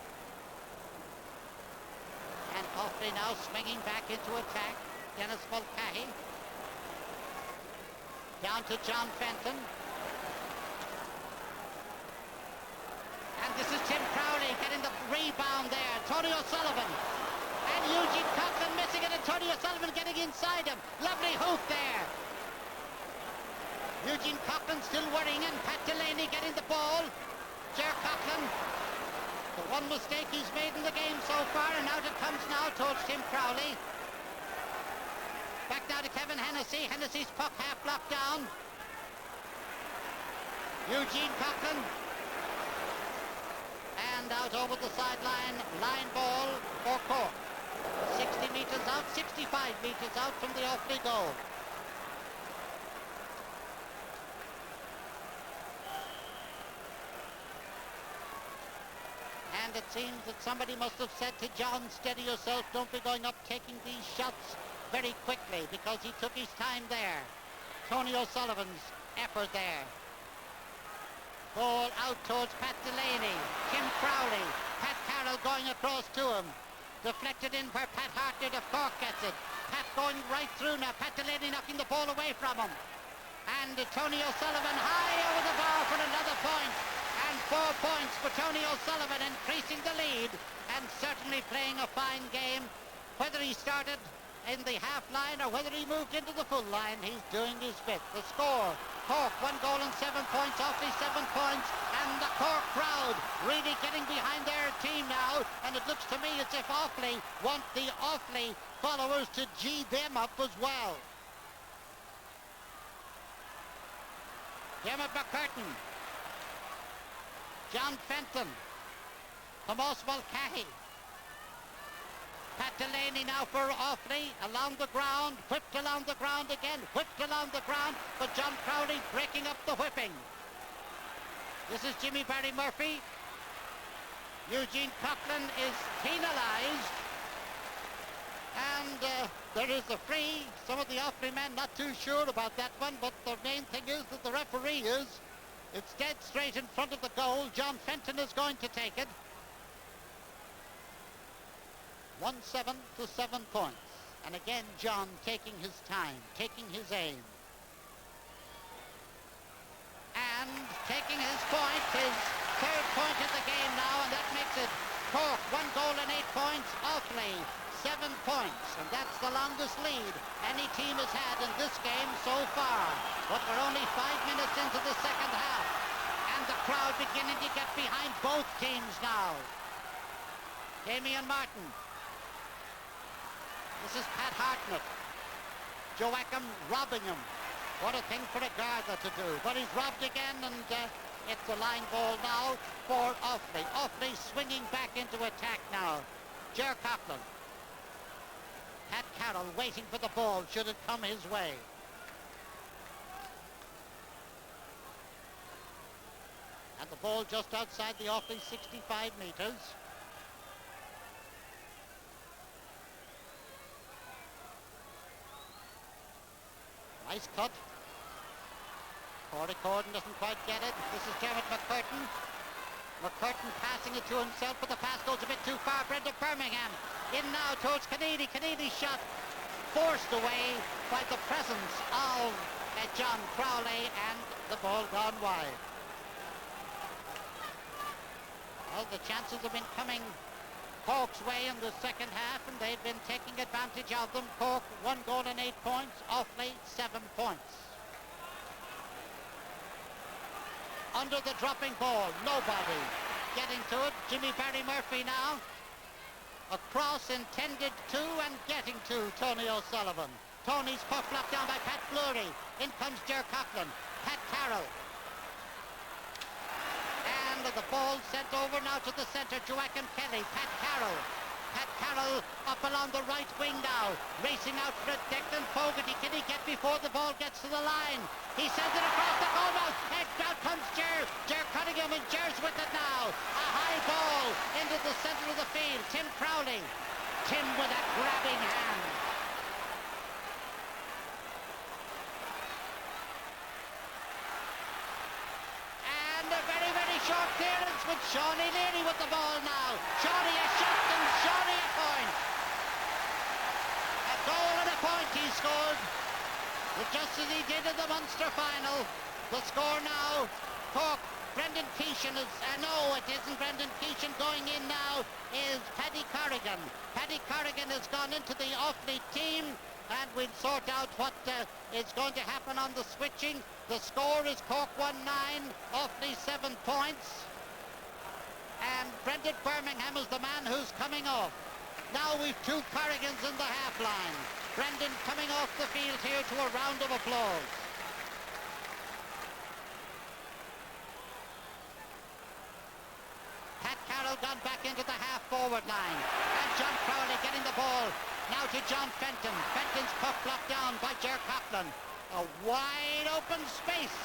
And Offaly now swinging back into attack. Dennis Mulcahy. Down to John Fenton. And this is Tim Crowley getting the rebound there. Tony O'Sullivan. And Eugene Coughlin outside him. Lovely hoop there. Eugene Coughlin still worrying, and Pat Delaney getting the ball. Ger Coughlin, the one mistake he's made in the game so far, and out it comes now towards Tim Crowley. Back now to Kevin Hennessy. Hennessy's puck half blocked down. Eugene Coughlin. And out over the sideline, line ball for Cork. 60 metres out, 65 metres out from the Offaly goal. And it seems that somebody must have said to John, steady yourself, don't be going up taking these shots very quickly, because he took his time there. Tony O'Sullivan's effort there. Ball out towards Pat Delaney. Tim Crowley. Pat Carroll going across to him. Deflected in where Pat Hartnett of Cork gets it. Pat going right through now. Pat Delaney knocking the ball away from him. And Tony O'Sullivan high over the bar for another point. And 4 points for Tony O'Sullivan, increasing the lead and certainly playing a fine game. Whether he started in the half line or whether he moved into the full line, he's doing his bit. The score, Cork 1 goal and 7 points, Offaly 7 points, and the Cork crowd really getting behind their team now, and it looks to me as if Offaly want the Offaly followers to G them up as well. Dermot McCurtain, John Fenton, Tomas Mulcahy, Pat Delaney now for Offaly, along the ground, whipped along the ground again, whipped along the ground, but John Crowley breaking up the whipping. This is Jimmy Barry Murphy. Eugene Coughlin is penalised, and there is a free. Some of the Offaly men not too sure about that one, but the main thing is that the referee is. It's dead straight in front of the goal. John Fenton is going to take it. 1-7 to 7 points. And again, John taking his time, taking his aim. And taking his point, his third point in the game now, and that makes it Cork 1 goal and 8 points, Offaly 7 points. And that's the longest lead any team has had in this game so far. But we're only 5 minutes into the second half. And the crowd beginning to get behind both teams now. Damian Martin. This is Pat Hartnett. Joachim robbing him. What a thing for a Garda to do. But he's robbed again, and it's a line ball now for Offaly. Offaly swinging back into attack now. Ger Coughlin. Pat Carroll waiting for the ball should it come his way. And the ball just outside the Offaly 65 metres. Nice cut. Corey Corden doesn't quite get it. This is Dermot McCurtain. McCurtain passing it to himself, but the pass goes a bit too far. Brendan Birmingham in now towards Kennedy. Kennedy's shot forced away by the presence of John Crowley, and the ball gone wide. Well, the chances have been coming Cork's way in the second half, and they've been taking advantage of them. Cork 1 goal and 8 points, Offaly 7 points. Under the dropping ball, nobody getting to it. Jimmy Barry Murphy now. A cross intended to and getting to Tony O'Sullivan. Tony's puck blocked down by Pat Fleury. In comes Ger Coughlin. Pat Carroll. And the ball sent over now to the centre. Joachim Kelly. Pat Carroll. Pat Carroll up along the right wing now. Racing out for it. Declan Fogarty. Can he get before the ball gets to the line? He sends it across the goal now. And out comes Ger. Ger Cunningham, and Ger's with it now. A high ball into the centre of the field. Tim Crowley. Tim with a grabbing hand. And a very, very short clearance with Shawnee Leary with the ball now. Shawnee a shot and Shawnee a point. A goal and a point he scored. Just as he did in the Munster final. The score now, Cork, Brendan Keeshan is, no, it isn't Brendan Keeshan. Going in now is Paddy Corrigan. Paddy Corrigan has gone into the Offaly team. and we'll sort out what is going to happen on the switching. The score is Cork 1-9, Offaly 7 points. And Brendan Birmingham is the man who's coming off. Now we've two Corrigans in the half line. Brendan coming off the field here to a round of applause. Pat Carroll gone back into the half-forward line. And John Crowley getting the ball. Now to John Fenton. Fenton's puck blocked down by Ger Coughlin. A wide open space.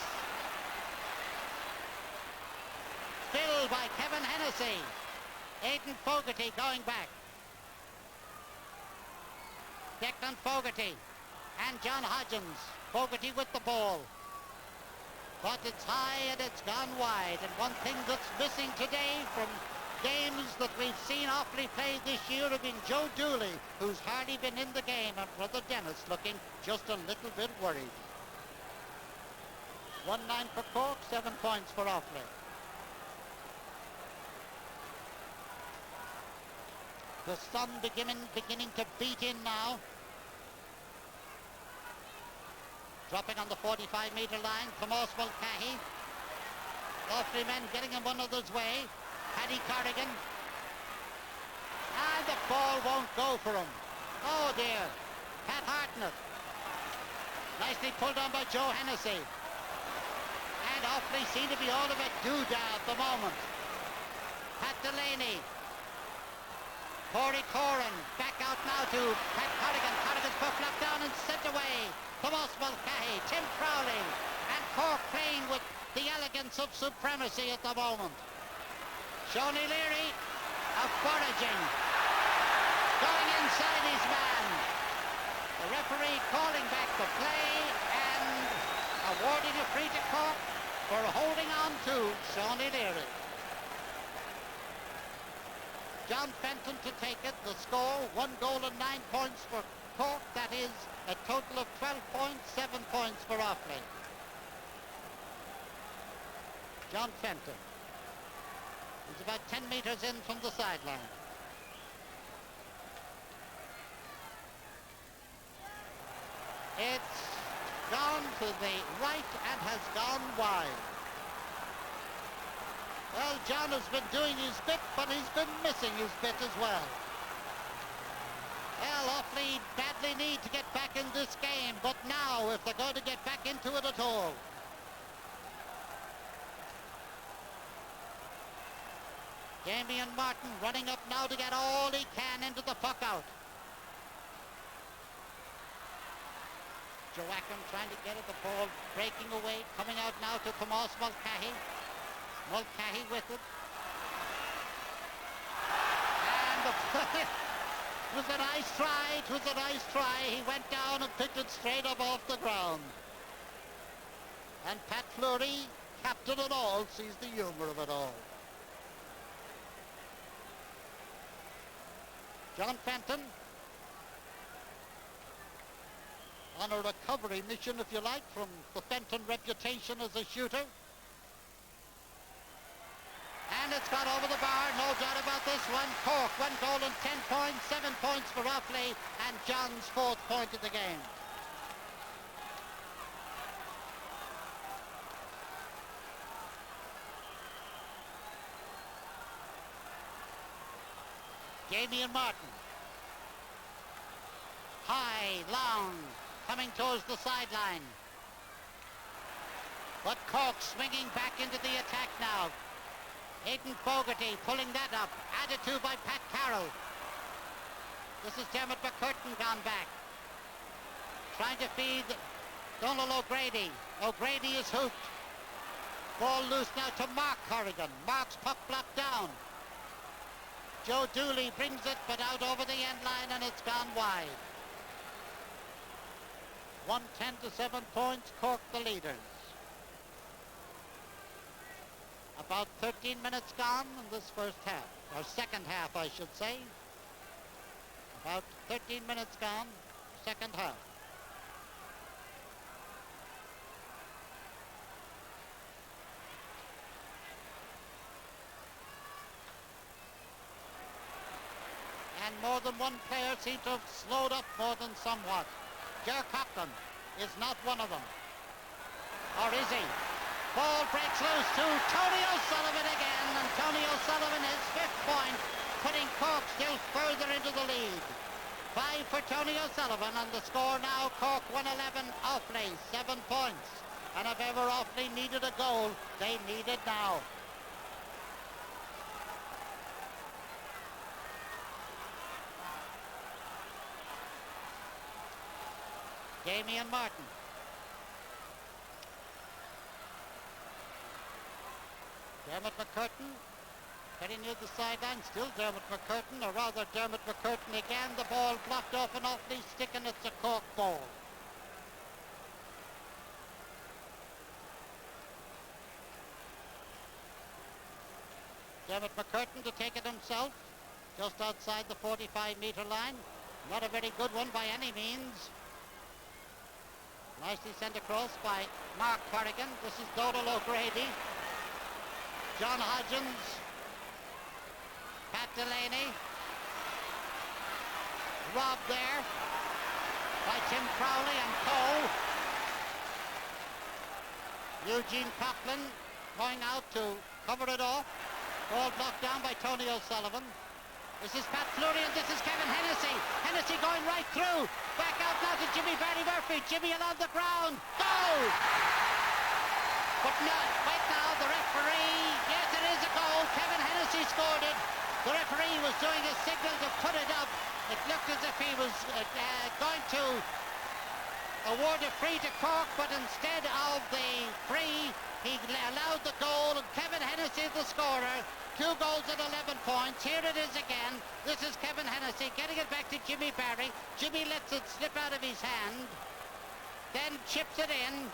Filled by Kevin Hennessy. Aidan Fogarty going back. Declan Fogarty and John Hodgins. Fogarty with the ball. But it's high and it's gone wide. And one thing that's missing today from games that we've seen Offaly play this year have been Joe Dooley, who's hardly been in the game, and Brother Dennis looking just a little bit worried. 1-9 for Cork, 7 points for Offaly. The sun beginning to beat in now. Dropping on the 45-metre line, Tomas Mulcahy. Offaly men getting in one another's way. Paddy Corrigan. And the ball won't go for him. Oh dear. Pat Hartnett. Nicely pulled on by Joe Hennessy. And Offaly seem to be all of a doodah at the moment. Pat Delaney. Corey Corran back out now to Pat Corrigan. Corrigan's puck knocked down and sent away. Tomas Mulcahy, Tim Crowley, and Cork playing with the elegance of supremacy at the moment. Sean Leary, foraging, going inside his man. The referee calling back the play and awarding a free to Cork for holding on to Sean Leary. John Fenton to take it. The score, 1 goal and 9 points for Cork. That is a total of 12 points, 7 points for Offaly. John Fenton. He's about 10 metres in from the sideline. It's gone to the right and has gone wide. Well, John has been doing his bit, but he's been missing his bit as well. Well, Offaly badly need to get back in this game, but now, if they're going to get back into it at all. Damian Martin running up now to get all he can into the puck out. Joachim trying to get at the ball, breaking away, coming out now to Tomas Mulcahy. Mulcahy with it. And the play was a nice try. It was a nice try. He went down and picked it straight up off the ground. And Pat Fleury, captain and all, sees the humour of it all. John Fenton on a recovery mission, if you like, from the Fenton reputation as a shooter. And it's got over the bar, no doubt about this one. Cork, 1 goal and 10 points, 7 points for Offaly, and John's 4th point of the game. Damian Martin. High, long, coming towards the sideline. But Cork swinging back into the attack now. Aidan Fogarty pulling that up, added to by Pat Carroll. This is Dermot McCurtain gone back. Trying to feed Donald O'Grady. O'Grady is hooped. Ball loose now to Mark Corrigan. Mark's puck blocked down. Joe Dooley brings it, but out over the end line, and it's gone wide. 110 to 7 points, Cork the leaders. About 13 minutes gone in this first half, or second half, I should say. About 13 minutes gone, second half. And more than one player seemed to have slowed up more than somewhat. Ger Coughlin is not one of them. Or is he? Ball breaks loose to Tony O'Sullivan again, and Tony O'Sullivan his 5th point, putting Cork still further into the lead. 5 for Tony O'Sullivan, and the score now, Cork 111, Offaly 7 points. And if ever Offaly needed a goal, they need it now. Damien Martin. Dermot McCurtain getting near the sideline. Still Dermot McCurtain, or rather Dermot McCurtain again. The ball blocked off an Offaly stick, and it's a Cork ball. Dermot McCurtain to take it himself, just outside the 45-metre line. Not a very good one by any means. Nicely sent across by Mark Corrigan. This is Donal O'Grady. John Hodgins. Pat Delaney. Robbed there by Tim Crowley and Cole. Eugene Coughlin going out to cover it off. Ball blocked down by Tony O'Sullivan. This is Pat Fleury, and this is Kevin Hennessy. Hennessy going right through. Back out now to Jimmy Barry Murphy. Jimmy along the ground. Goal! But no, wait now, the referee. Yes, it is a goal. Kevin Hennessy scored it. The referee was doing a signal to put it up. It looked as if he was going to award a free to Cork, but instead of the free, he allowed the goal, and Kevin Hennessy, the scorer, 2 goals and 11 points. Here it is again. This is Kevin Hennessy getting it back to Jimmy Barry. Jimmy lets it slip out of his hand, then chips it in.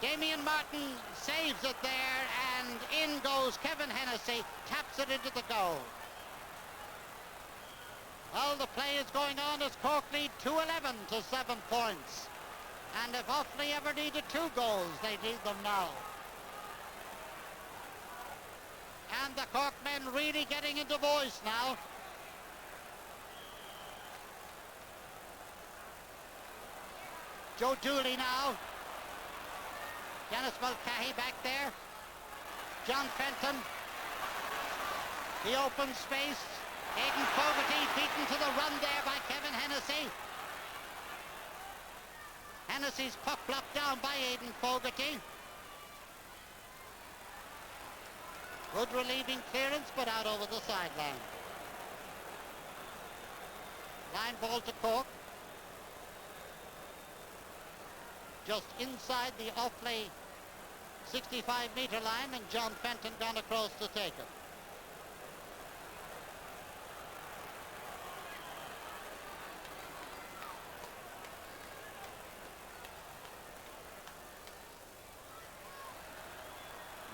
Damien Martin saves it there, and in goes Kevin Hennessy, taps it into the goal. Well, the play is going on as Cork lead 2-11 to 7 points. And if Offaly ever needed 2 goals, they need them now. And the Cork men really getting into voice now. Joe Dooley now. Dennis Mulcahy back there. John Fenton. The open space. Aidan Fogarty beaten to the run there by Kevin Hennessy. Hennessy's puck blocked down by Aidan Fogarty. Good relieving clearance, but out over the sideline. Line ball to Cork. Just inside the Offaly 65-metre line, and John Fenton gone across to take it.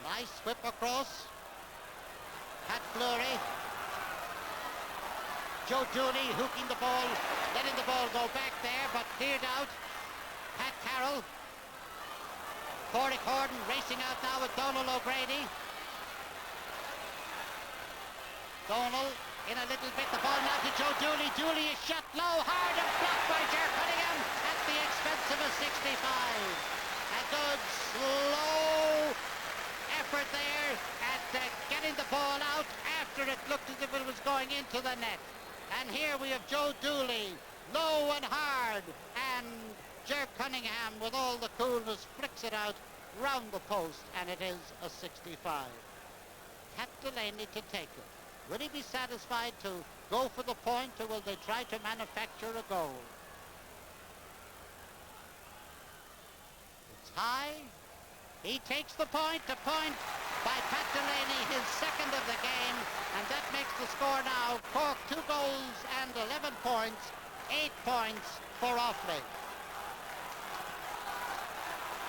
Nice whip across. Pat Fleury. Joe Dooley hooking the ball, letting the ball go back there, but cleared out. Pat Carroll. Corey Corden racing out now with Donal O'Grady. Donal in a little bit. The ball now to Joe Dooley. Dooley is shot low, hard, and blocked by Ger Cunningham at the expense of a 65. A good slow effort there at getting the ball out after it looked as if it was going into the net. And here we have Joe Dooley, low and hard, and Ger Cunningham with all the coolness flicks it out round the post, and it is a 65. Pat Delaney to take it. Will he be satisfied to go for the point, or will they try to manufacture a goal? It's high. He takes the point, a point by Pat Delaney, his 2nd of the game, and that makes the score now Cork 2 goals and 11 points, 8 points for Offaly.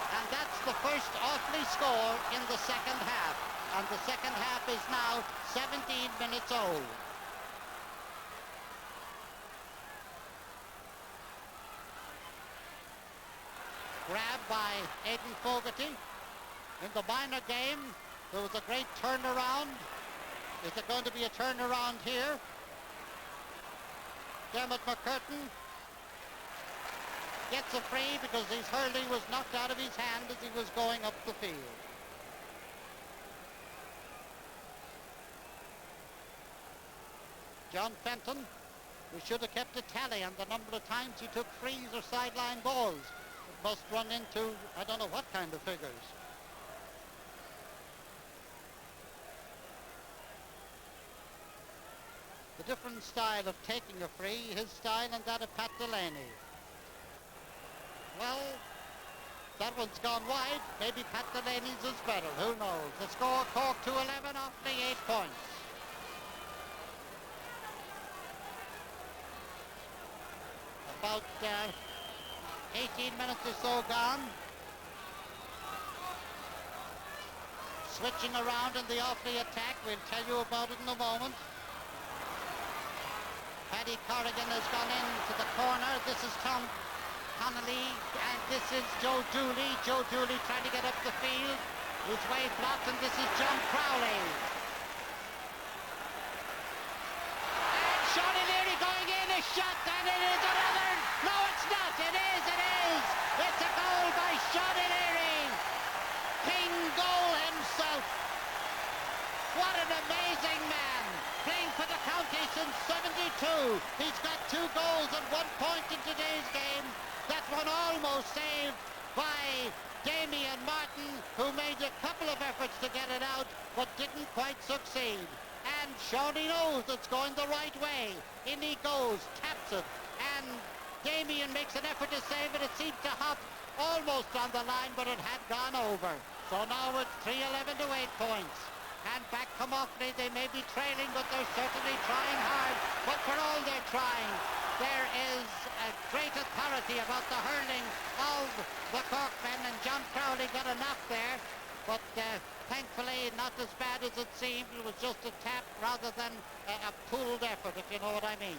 And that's the first Offaly score in the second half, and the second half is now 17 minutes old. Grab by Aidan Fogarty. In the minor game, there was a great turnaround. Is there going to be a turnaround here? Dermot McCurtain gets a free because his hurley was knocked out of his hand as he was going up the field. John Fenton, who should have kept a tally on the number of times he took frees or sideline balls, it must run into I don't know what kind of figures. The different style of taking a free, his style and that of Pat Delaney. Well, that one's gone wide. Maybe Pat Delaney's is better. Who knows? The score, Cork 2-11, Offaly 8 points. About 18 minutes or so gone. Switching around in the Offaly attack. We'll tell you about it in a moment. Paddy Corrigan has gone into the corner. This is Tom Connolly, and this is Joe Dooley. Joe Dooley trying to get up the field. His way blocked, and this is John Crowley. And Sean Leary going in, a shot, and it is another. No, it's not. It is. It's a goal by Sean Leary. King goal himself. What an amazing man. Playing for the county since 72. He's got 2 goals and 1 point in today's game. That one almost saved by Damien Martin, who made a couple of efforts to get it out, but didn't quite succeed. And Shawnee knows it's going the right way. In he goes, taps it, and Damien makes an effort to save it. It seems to hop almost on the line, but it had gone over. So now it's 3-11 to 8 points. And back come Offaly. They may be trailing, but they're certainly trying hard. But for all they're trying, there is a great authority about the hurling of the Cork men, and John Crowley got a knock there. But thankfully not as bad as it seemed. It was just a tap rather than a pulled effort, if you know what I mean.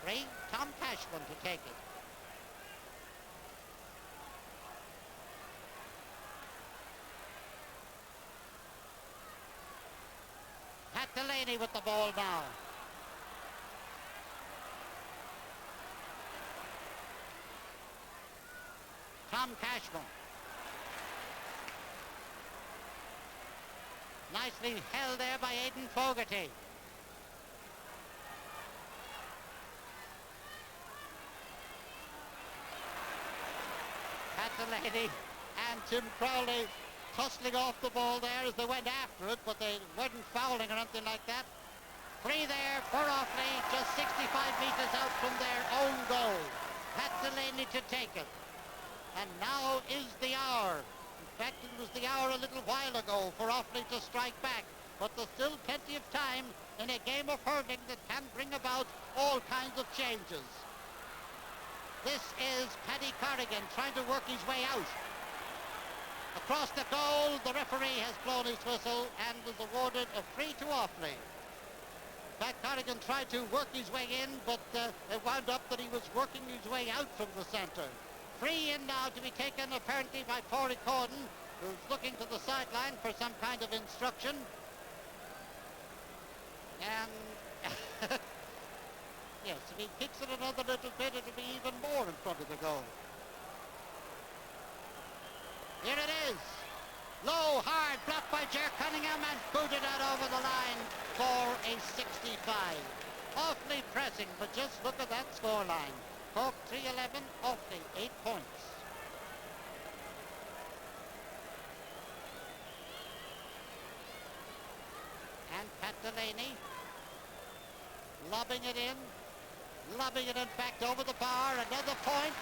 Free, Tom Cashman to take it. Pat Delaney with the ball now. Tom Cashman. Nicely held there by Aidan Fogarty. Pat Delaney and Tim Crowley tussling off the ball there as they went after it, but they weren't fouling or anything like that. Free there for Offaly, just 65 metres out from their own goal. Pat Delaney to take it. And now is the hour. In fact, it was the hour a little while ago for Offaly to strike back. But there's still plenty of time in a game of hurling that can bring about all kinds of changes. This is Paddy Corrigan trying to work his way out. Across the goal, the referee has blown his whistle and has awarded a free to Offaly. Pat Corrigan tried to work his way in, but it wound up that he was working his way out from the centre. Free in now to be taken apparently by Pádraig Corden, who's looking to the sideline for some kind of instruction. And yes, if he kicks it another little bit, it'll be even more in front of the goal. Here it is. Low, hard, blocked by Ger Cunningham and booted out over the line for a 65. Awfully pressing, but just look at that scoreline. Cork 3-11, Offaly 8 points. And Pat Delaney lobbing it in fact over the bar, another point.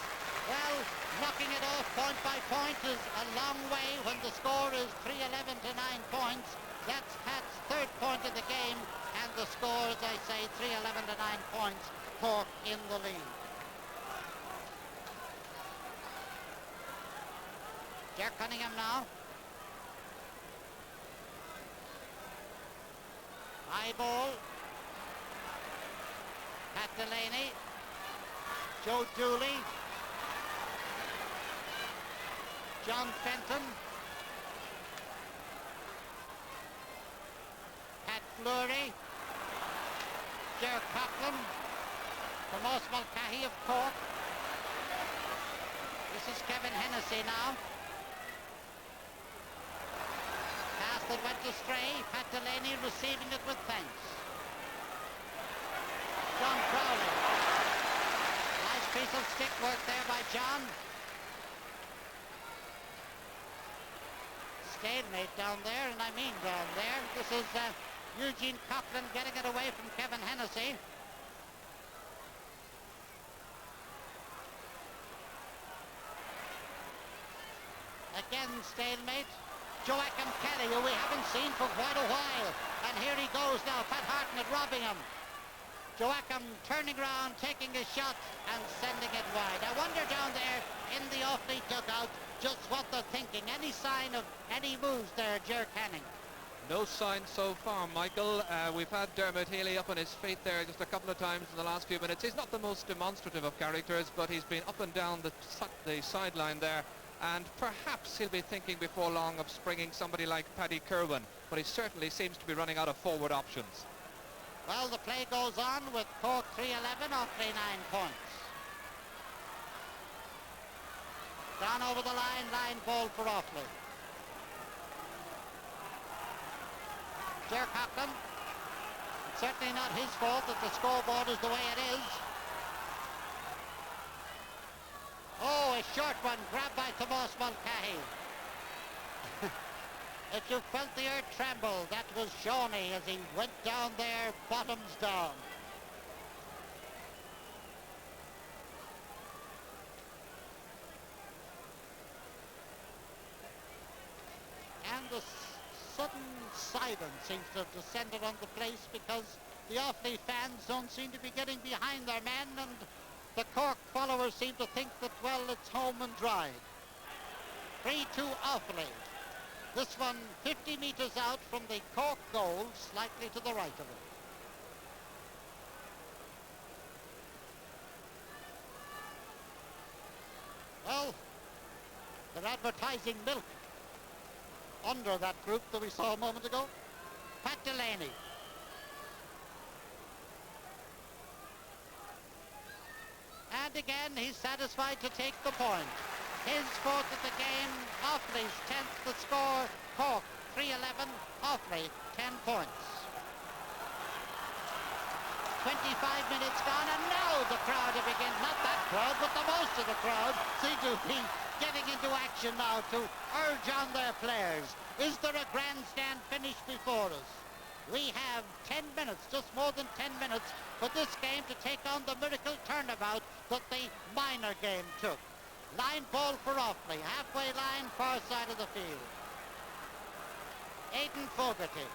Well, knocking it off point by point is a long way when the score is 3-11 to 9 points. That's Pat's 3rd point of the game, and the score, as I say, 3-11 to 9 points, Cork in the lead. Ger Cunningham now. High ball. Pat Delaney. Joe Dooley. John Fenton. Pat Fleury. Ger Coughlin. Tomas Mulcahy of Cork. This is Kevin Hennessy now. Pass that went astray. Pat Delaney receiving it with thanks. John Crowley. Nice piece of stick work there by John. Stalemate down there, and I mean down there. This is Eugene Coughlin getting it away from Kevin Hennessy. Again, stalemate. Joachim Kelly, who we haven't seen for quite a while. And here he goes now, Pat Hartnett robbing him. Joachim turning around, taking a shot and sending it wide. I wonder down there in the Offaly dugout just what they're thinking. Any sign of any moves there, Ger Canning? No sign so far, Michael. We've had Dermot Healy up on his feet there just a couple of times in the last few minutes. He's not the most demonstrative of characters, but he's been up and down the sideline there. And perhaps he'll be thinking before long of springing somebody like Paddy Kirwan, but he certainly seems to be running out of forward options. Well, the play goes on with Cork 3-11, Offaly 9 points. Down over the line ball for Offaly. Ger Coughlin. It's certainly not his fault that the scoreboard is the way it is. Oh, a short one, grabbed by Tomas Mulcahy. If you felt the earth tremble, that was Shawnee as he went down there, bottoms down. And the sudden silence seems to have descended on the place because the Offaly fans don't seem to be getting behind their men, and the Cork followers seem to think that, well, it's home and dry. 3-2 Offaly. This one 50 metres out from the Cork goal, slightly to the right of it. Well, they're advertising milk under that group that we saw a moment ago. Pat Delaney. And again, he's satisfied to take the point. His fourth of the game, Offaly's 10th the score, Cork 3-11, Offaly 10 points. 25 minutes gone, and now the crowd are beginning, not that crowd, but the most of the crowd seem to be getting into action now to urge on their players. Is there a grandstand finish before us? We have 10 minutes, just more than 10 minutes, for this game to take on the miracle turnabout that the minor game took. Line ball for Offaly, halfway line, far side of the field. Aidan Fogarty.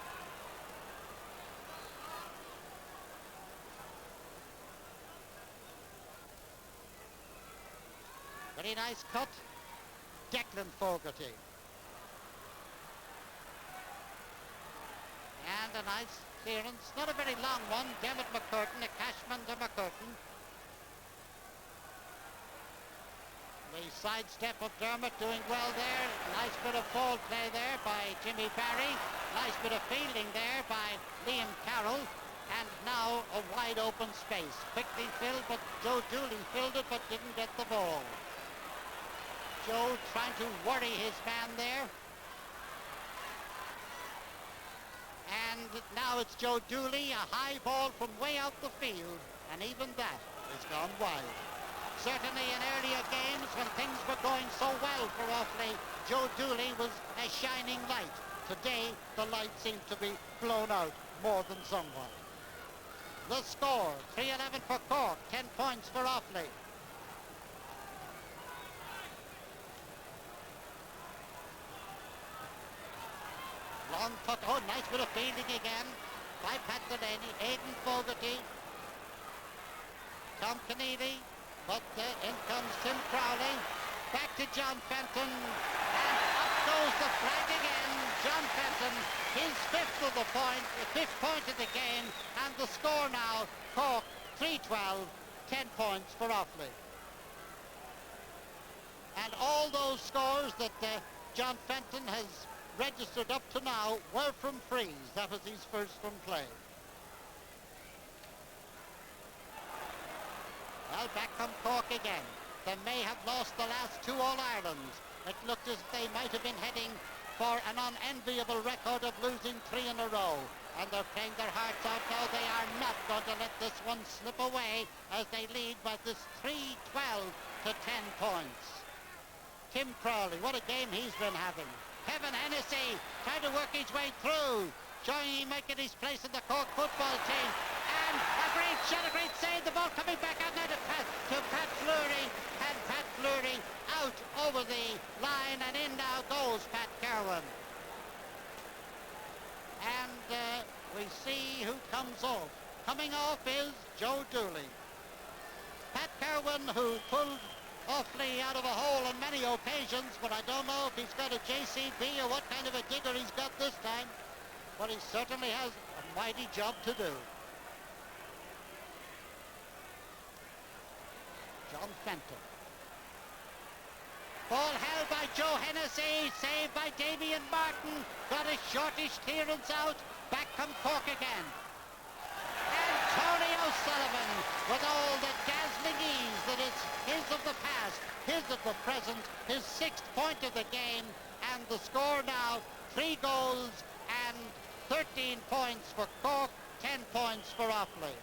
Very nice cut. Declan Fogarty. And a nice clearance, not a very long one. Dermot McCurtain, a Cashman to McCurtain. The sidestep of Dermot doing well there. Nice bit of ball play there by Jimmy Barry. Nice bit of fielding there by Liam Carroll. And now a wide open space. Quickly filled, but Joe Dooley filled it but didn't get the ball. Joe trying to worry his man there. And now it's Joe Dooley, a high ball from way out the field. And even that has gone wide. Certainly in earlier games when things were going so well for Offaly, Joe Dooley was a shining light. Today, the light seems to be blown out more than somewhat. The score, 3-11 for Cork, 10 points for Offaly. Long puck, oh, nice bit of fielding again by Pat Delaney, Aidan Fogarty, Tom Keneally. But in comes Tim Crowley, back to John Fenton, and up goes the flag again. John Fenton, his fifth point of the game, and the score now, Cork 3-12, 10 points for Offaly. And all those scores that John Fenton has registered up to now were from frees. That was his first from play. Well, back from Cork again. They may have lost the last 2 All-Irelands. It looked as if they might have been heading for an unenviable record of losing 3 in a row. And they're playing their hearts out now. They are not going to let this one slip away as they lead by this 3-12 to 10 points. Tim Crowley, what a game he's been having. Kevin Hennessy trying to work his way through, showing he might get his place in the Cork football team. And a great shot, a great save. The ball coming back out now to Pat Fleury. And Pat Fleury out over the line, and in now goes Pat Kerwin. And we see who comes off. Coming off is Joe Dooley. Pat Kerwin, who pulled Offaly out of a hole on many occasions, but I don't know if he's got a JCB or what kind of a digger he's got this time. But he certainly has a mighty job to do. John Fenton. Ball held by Joe Hennessy, saved by Damien Martin. Got a shortish clearance out. Back come Cork again. And Tony O'Sullivan with all the dazzling ease that is his of the past, his of the present, his 6th point of the game. And the score now, 3 goals and 13 points for Cork, 10 points for Offaly.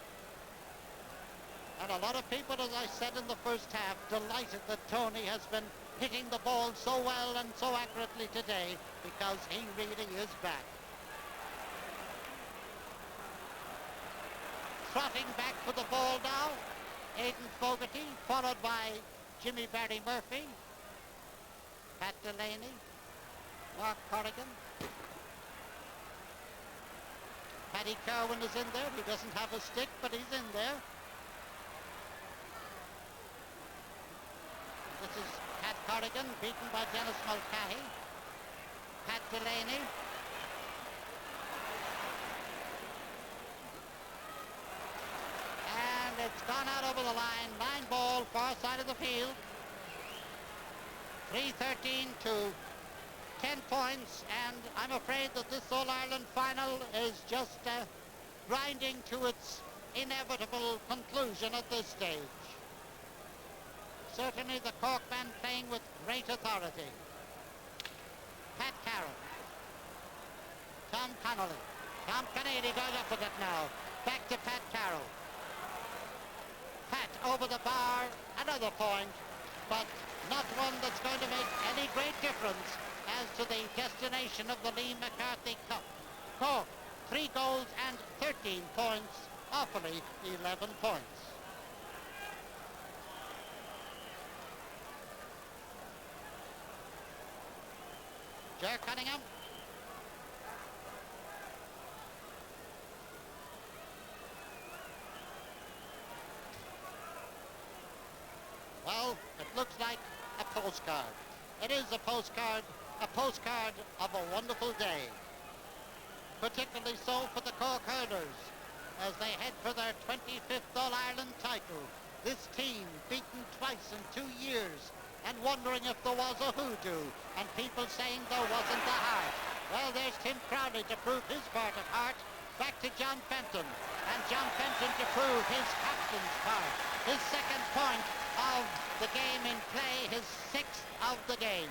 And a lot of people, as I said in the first half, delighted that Tony has been hitting the ball so well and so accurately today, because he really is back. Trotting back for the ball now, Aidan Fogarty, followed by Jimmy Barry Murphy, Pat Delaney, Mark Corrigan. Paddy Kerwin is in there. He doesn't have a stick, but he's in there. This is Pat Corrigan, beaten by Dennis Mulcahy. Pat Delaney. And it's gone out over the line. 9 ball, far side of the field. 3-13 to 10 points, and I'm afraid that this All-Ireland final is just grinding to its inevitable conclusion at this stage. Certainly the Cork men playing with great authority. Pat Carroll. Tom Connolly. Tom Kennedy goes up with it now. Back to Pat Carroll. Pat over the bar, another point, but not one that's going to make any great difference as to the destination of the Lee McCarthy Cup. Cork, 3 goals and 13 points. Offaly, 11 points. Ger Cunningham. Well, it looks like a postcard. It is a postcard of a wonderful day. Particularly so for the Cork hurlers as they head for their 25th All-Ireland title. This team beaten twice in 2 years and wondering if there was a hoodoo, and people saying there wasn't the heart. Well, there's Tim Crowley to prove his part of heart. Back to John Fenton, and John Fenton to prove his captain's part. His 2nd point of the game in play, his 6th of the game.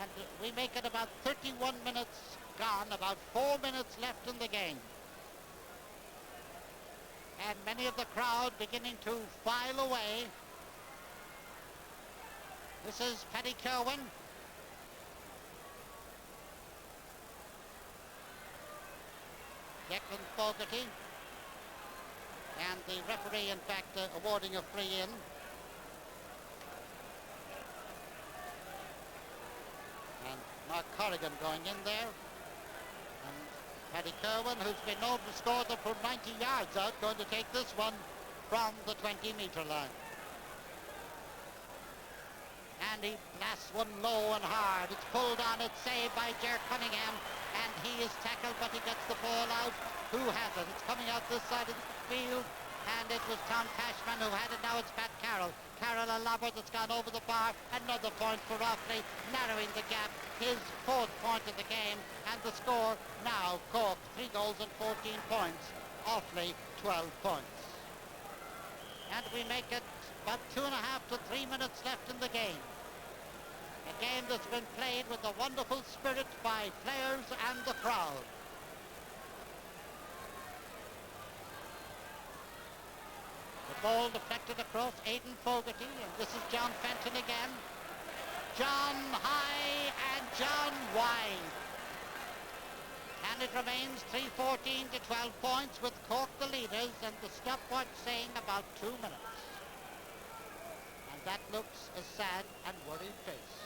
And we make it about 31 minutes gone, about 4 minutes left in the game. And many of the crowd beginning to file away. This is Paddy Kerwin. Declan Fogarty. And the referee, in fact, awarding a free in. And Mark Corrigan going in there. And Paddy Kerwin, who's been known to score them from 90 yards out, going to take this one from the 20-metre line. And he blasts one low and hard. It's pulled on, it's saved by Ger Cunningham, and he is tackled, but he gets the ball out. Who has it? It's coming out this side of the field. and it was Tom Cashman who had it. Now it's Pat Carroll. Carroll, a lobber that's gone over the bar. Another point for Offaly, narrowing the gap. His 4th point of the game, and the score now, Cork 3 goals and 14 points. Offaly 12 points. And we make it about 2.5 to 3 minutes left in the game. A game that's been played with a wonderful spirit by players and the crowd. The ball deflected across Aidan Fogarty, and this is John Fenton again. John high and John wide. And it remains 3:14 to 12 points with Cork the leaders and the stopwatch saying about 2 minutes. And that looks a sad and worried face.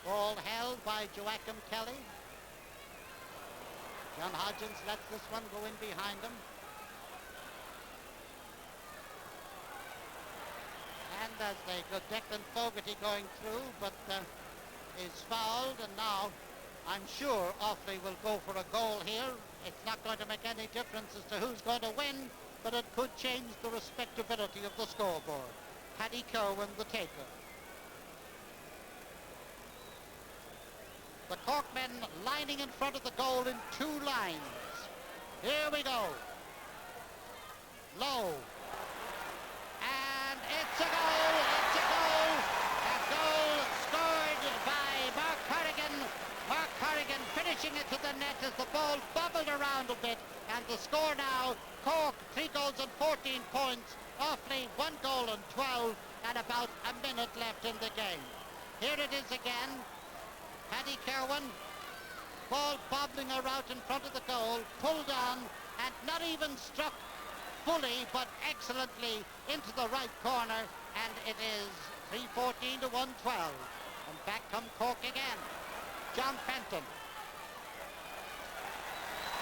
Ball held by Joachim Kelly. John Hodgins lets this one go in behind him. And as they go, Declan Fogarty going through, but is fouled, and now I'm sure Offaly will go for a goal here. It's not going to make any difference as to who's going to win, but it could change the respectability of the scoreboard. Paddy Kerwin the taker. The Cork men lining in front of the goal in 2 lines. Here we go. Low. And it's a goal. It's a goal. A goal scored by Mark Corrigan. Mark Corrigan finishing it to the net as the ball bobbled around a bit. And the score now, Cork 3 goals and 14 points. Offaly 1 goal and 12, and about a minute left in the game. Here it is again. Paddy Kerwin, ball bobbling around in front of the goal, pulled on, and not even struck fully, but excellently into the right corner, and it is 3:14 to 1:12. And back come Cork again. John Fenton.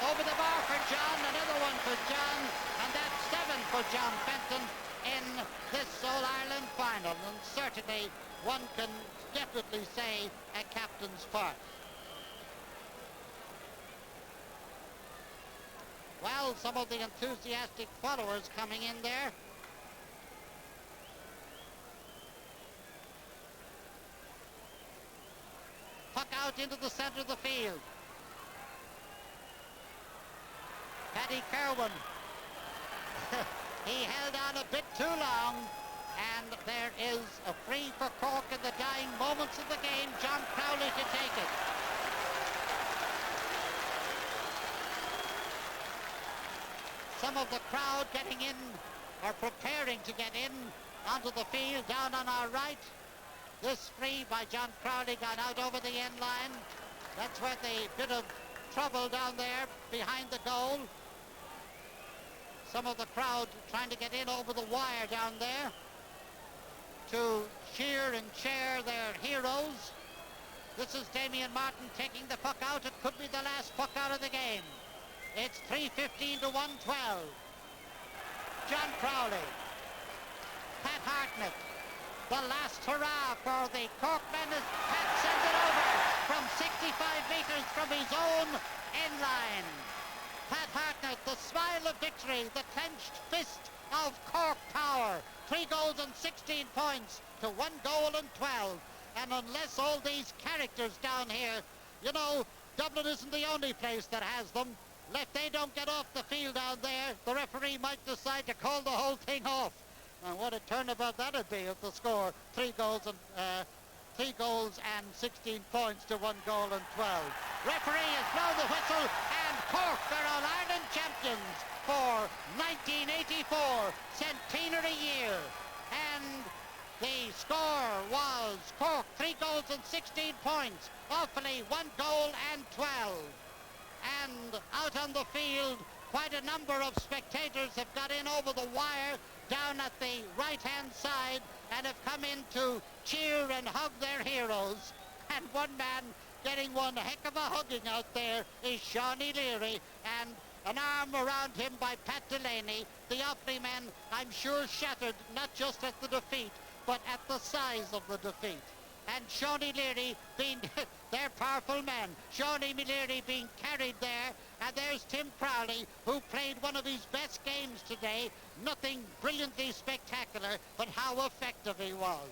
Over the bar for John, another one for John, and that's 7 for John Fenton in this All-Ireland final, and certainly one can definitely say a captain's part. Well, some of the enthusiastic followers coming in there. Puck out into the center of the field. Paddy Kerwin. He held on a bit too long. And there is a free for Cork in the dying moments of the game. John Crowley to take it. Some of the crowd getting in, or preparing to get in onto the field down on our right. This free by John Crowley got out over the end line. That's where the bit of trouble down there behind the goal. Some of the crowd trying to get in over the wire down there to cheer and cheer their heroes. This is Damien Martin taking the puck out. It could be the last puck out of the game. It's 3:15 to 1:12. John Crowley. Pat Hartnett. The last hurrah for the Cork men as Pat sends it over from 65 metres from his own end line. Pat Hartnett, the smile of victory, the clenched fist of Cork power. 3 goals and 16 points to 1 goal and 12. And unless all these characters down here, you know, Dublin isn't the only place that has them. If they don't get off the field down there, the referee might decide to call the whole thing off. And what a turnabout that'd be if the score 3 goals and 16 points to 1 goal and 12. Referee has blown the whistle, and Cork are All-Ireland champions for 1984, centenary year. And the score was Cork 3 goals and 16 points, Offaly 1 goal and 12. And out on the field, quite a number of spectators have got in over the wire down at the right-hand side and have come in to cheer and hug their heroes. And one man getting one heck of a hugging out there is Shawnee Leary, and an arm around him by Pat Delaney. The Offaly men, I'm sure, shattered not just at the defeat, but at the size of the defeat. and Shawnee Leary being, they're powerful men. Shawnee Leary being carried there, and there's Tim Crowley, who played one of his best games today. Nothing brilliantly spectacular, but how effective he was.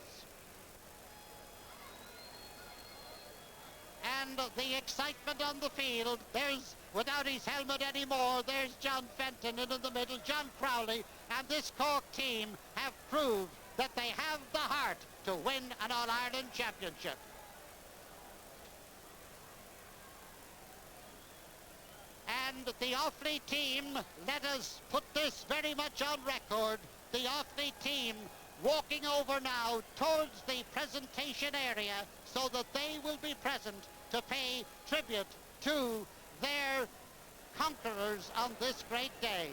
And the excitement on the field, there's, without his helmet anymore, there's John Fenton in the middle, John Crowley, and this Cork team have proved that they have the heart to win an All-Ireland championship. And the Offaly team, let us put this very much on record, the Offaly team walking over now towards the presentation area so that they will be present to pay tribute to their conquerors on this great day.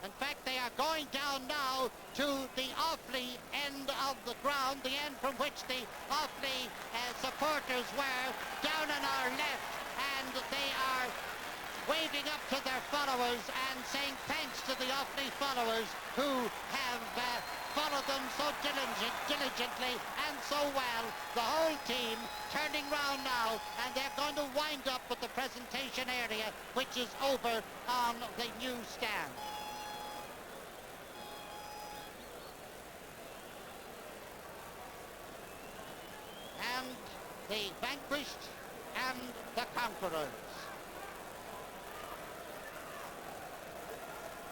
In fact, they are going down now to the Offaly end of the ground, the end from which the Offaly supporters were, down on our left, and they are waving up to their followers and saying thanks to the Offaly followers who have followed them so diligently and so well. The whole team turning round now, and they're going to wind up with the presentation area, which is over on the new stand. And the vanquished and the conquerors.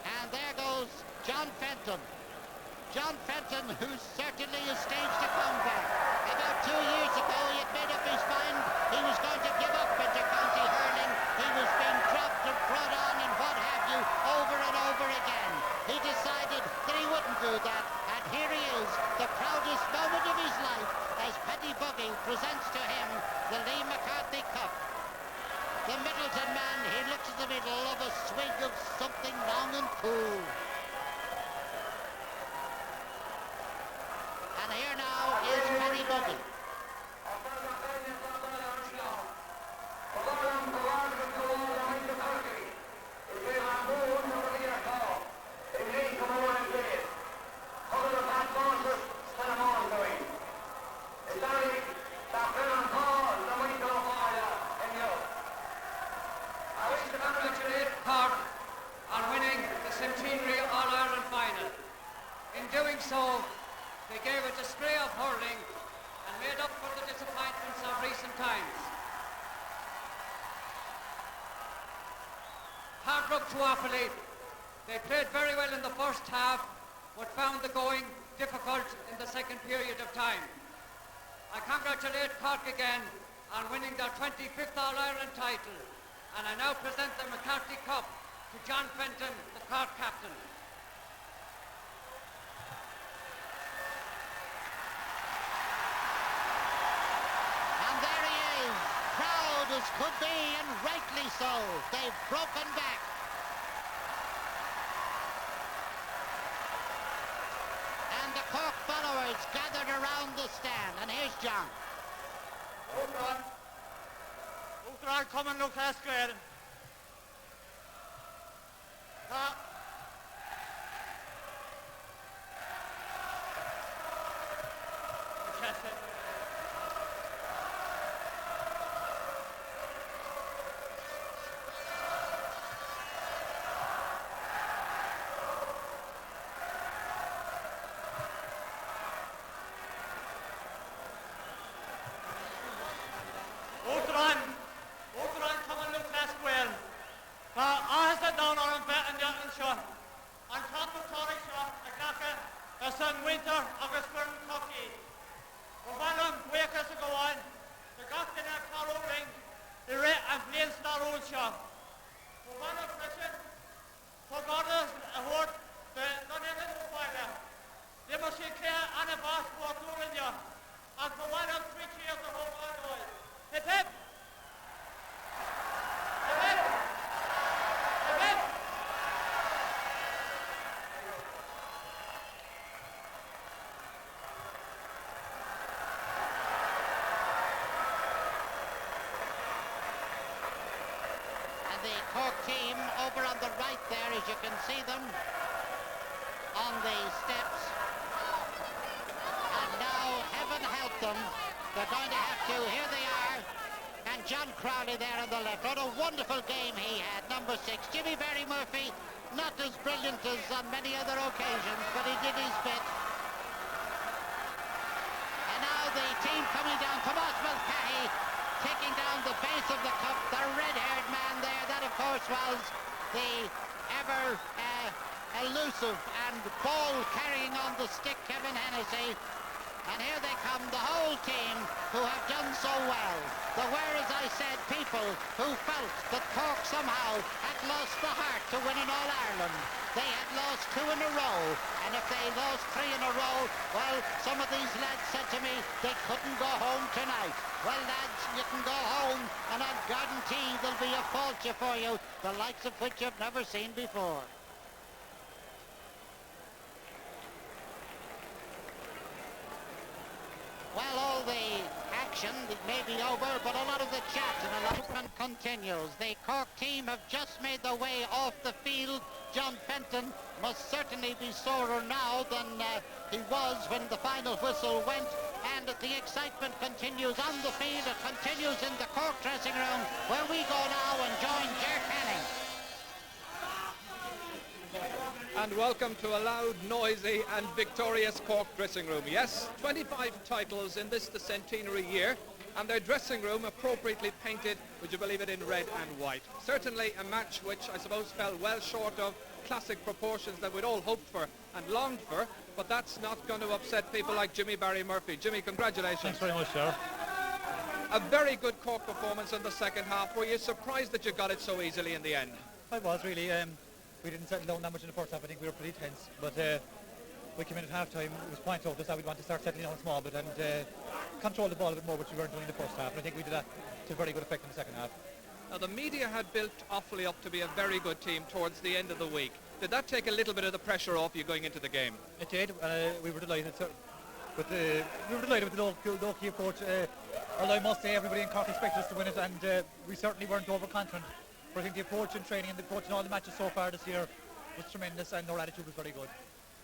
And there goes John Fenton. John Fenton, who certainly has staged a comeback. About 2 years ago, he had made up his mind he was going to give up inter-county hurling. He was being dropped and brought on and what have you, over and over again. He decided that he wouldn't do that, and here he is, the proudest moment of his life, as Paddy Buggy presents to him the Lee McCarthy Cup. The Middleton man, he looks in the middle of a swig of something long and cool. And here now is Paddy Buggy. I wish to congratulate Cork on winning the Centenary All-Ireland final. In doing so, they gave a display of hurling and made up for the disappointments of recent times. Hard luck to Offaly. They played very well in the first half, but found the going difficult in the second period of time. I congratulate Cork again on winning their 25th All-Ireland title, and I now present the McCarthy Cup to John Fenton, the Cork captain. And there he is, proud as could be, and rightly so. They've broken back. And the Cork followers gathered around the stand, and here's John. Uachtar, come and look at square. Uachtar, come and look at square. As the down on betting and shot. On top of Torrey shot, a glaca, a sun winter of a spring cocky. We're well wake as to go on. The got in a car ring, the red and plain star old shot. We're well pressure. For God a word, the not even the fire. They must be clear and a boss for touring you. And for 1 of 3 cheers the whole world. Hip hip! Hip hip! Hip hip! And the Cork team over on the right there, as you can see them on the steps. And now, heaven help them, They're going to have to, here they are, and John Crowley there on the left. What a wonderful game he had, number 6. Jimmy Barry Murphy, not as brilliant as on many other occasions, but he did his bit. And now the team coming down, Tomas Mulcahy taking down the base of the cup, the red-haired man there. That, of course, was the ever elusive and ball-carrying on the stick Kevin Hennessy. And here they come, the whole team who have done so well. There were, as I said, people who felt that Cork somehow had lost the heart to win in All-Ireland. They had lost 2 in a row, and if they lost 3 in a row, well, some of these lads said to me they couldn't go home tonight. Well, lads, you can go home, and I guarantee there'll be a falcha for you, the likes of which you've never seen before. Well, all the action may be over, but a lot of the chat and a lot of fun continues. The Cork team have just made their way off the field. John Fenton must certainly be sorer now than he was when the final whistle went. And the excitement continues on the field. It continues in the Cork dressing room, where we go now and join Ger Canning. And welcome to a loud, noisy and victorious Cork dressing room. Yes, 25 titles in this, the centenary year, and their dressing room appropriately painted, would you believe it, in red and white. Certainly a match which I suppose fell well short of classic proportions that we'd all hoped for and longed for, but that's not going to upset people like Jimmy Barry Murphy. Jimmy, congratulations. Thanks very much, sir. A very good Cork performance in the second half. Were you surprised that you got it so easily in the end? I was really. We didn't settle down that much in the first half. I think we were pretty tense, but we came in at half time. It was pointed out to us that we'd want to start settling down small bit and control the ball a bit more, which we weren't doing in the first half. And I think we did that to very good effect in the second half. Now, the media had built Offaly up to be a very good team towards the end of the week. Did that take a little bit of the pressure off you going into the game? It did. We were delighted with the low-key approach. Although I must say everybody in Cork expected us to win it, and we certainly weren't overconfident. But I think the approach in training and the approach in all the matches so far this year was tremendous, and our attitude was very good.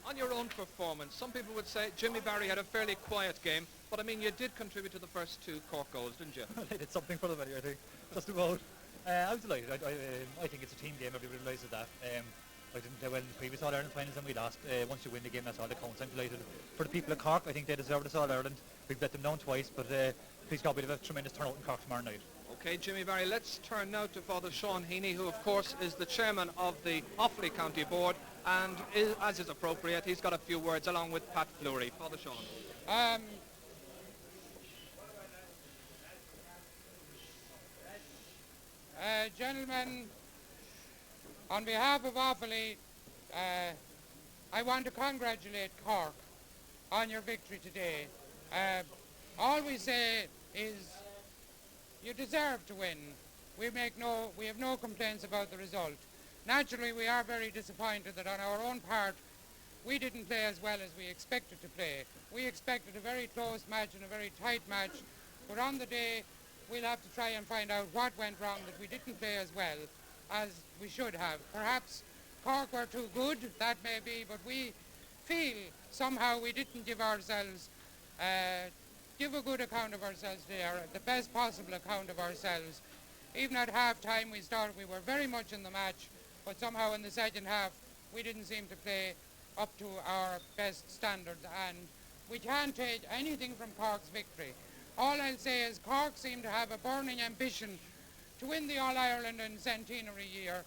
On your own performance, some people would say Jimmy Barry had a fairly quiet game, but I mean, you did contribute to the first 2 Cork goals, didn't you? I did something for them anyway, I think. Just about. I was delighted. I think it's a team game. Everybody realises that. I didn't play well in the previous All-Ireland finals and we lost. Once you win the game, that's all that counts. I'm delighted for the people of Cork. I think they deserve this All-Ireland. We've let them down twice, but please God, we'll have a tremendous turnout in Cork tomorrow night. Okay, Jimmy Barry, let's turn now to Father Sean Heaney, who of course is the chairman of the Offaly County Board, and as is appropriate, he's got a few words along with Pat Fleury. Father Sean. Gentlemen, on behalf of Offaly, I want to congratulate Cork on your victory today. All we say is you deserve to win. We have no complaints about the result. Naturally, we are very disappointed that on our own part, we didn't play as well as we expected to play. We expected a very close match and a very tight match, but on the day, we'll have to try and find out what went wrong that we didn't play as well as we should have. Perhaps Cork were too good, that may be, but we feel somehow we didn't give a good account of ourselves there, the best possible account of ourselves. Even at half-time we were very much in the match, but somehow in the second half we didn't seem to play up to our best standards, and we can't take anything from Cork's victory. All I'll say is Cork seem to have a burning ambition to win the All-Ireland in centenary year.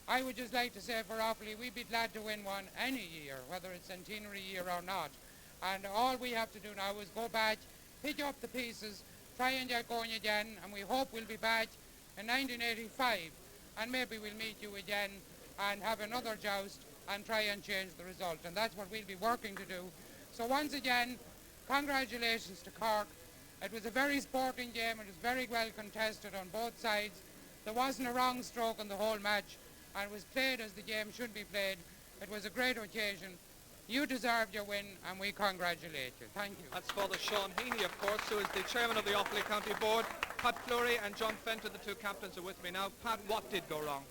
I would just like to say for Offaly, we'd be glad to win one any year, whether it's centenary year or not. And all we have to do now is go back, pick up the pieces, try and get going again, and we hope we'll be back in 1985, and maybe we'll meet you again and have another joust and try and change the result, and that's what we'll be working to do. So once again, congratulations to Cork. It was a very sporting game. It was very well contested on both sides. There wasn't a wrong stroke in the whole match, and it was played as the game should be played. It was a great occasion. You deserved your win, and we congratulate you. Thank you. That's Father Sean Heaney, of course, who is the chairman of the Offaly County Board. Pat Fleury and John Fenton, the 2 captains, are with me now. Pat, what did go wrong?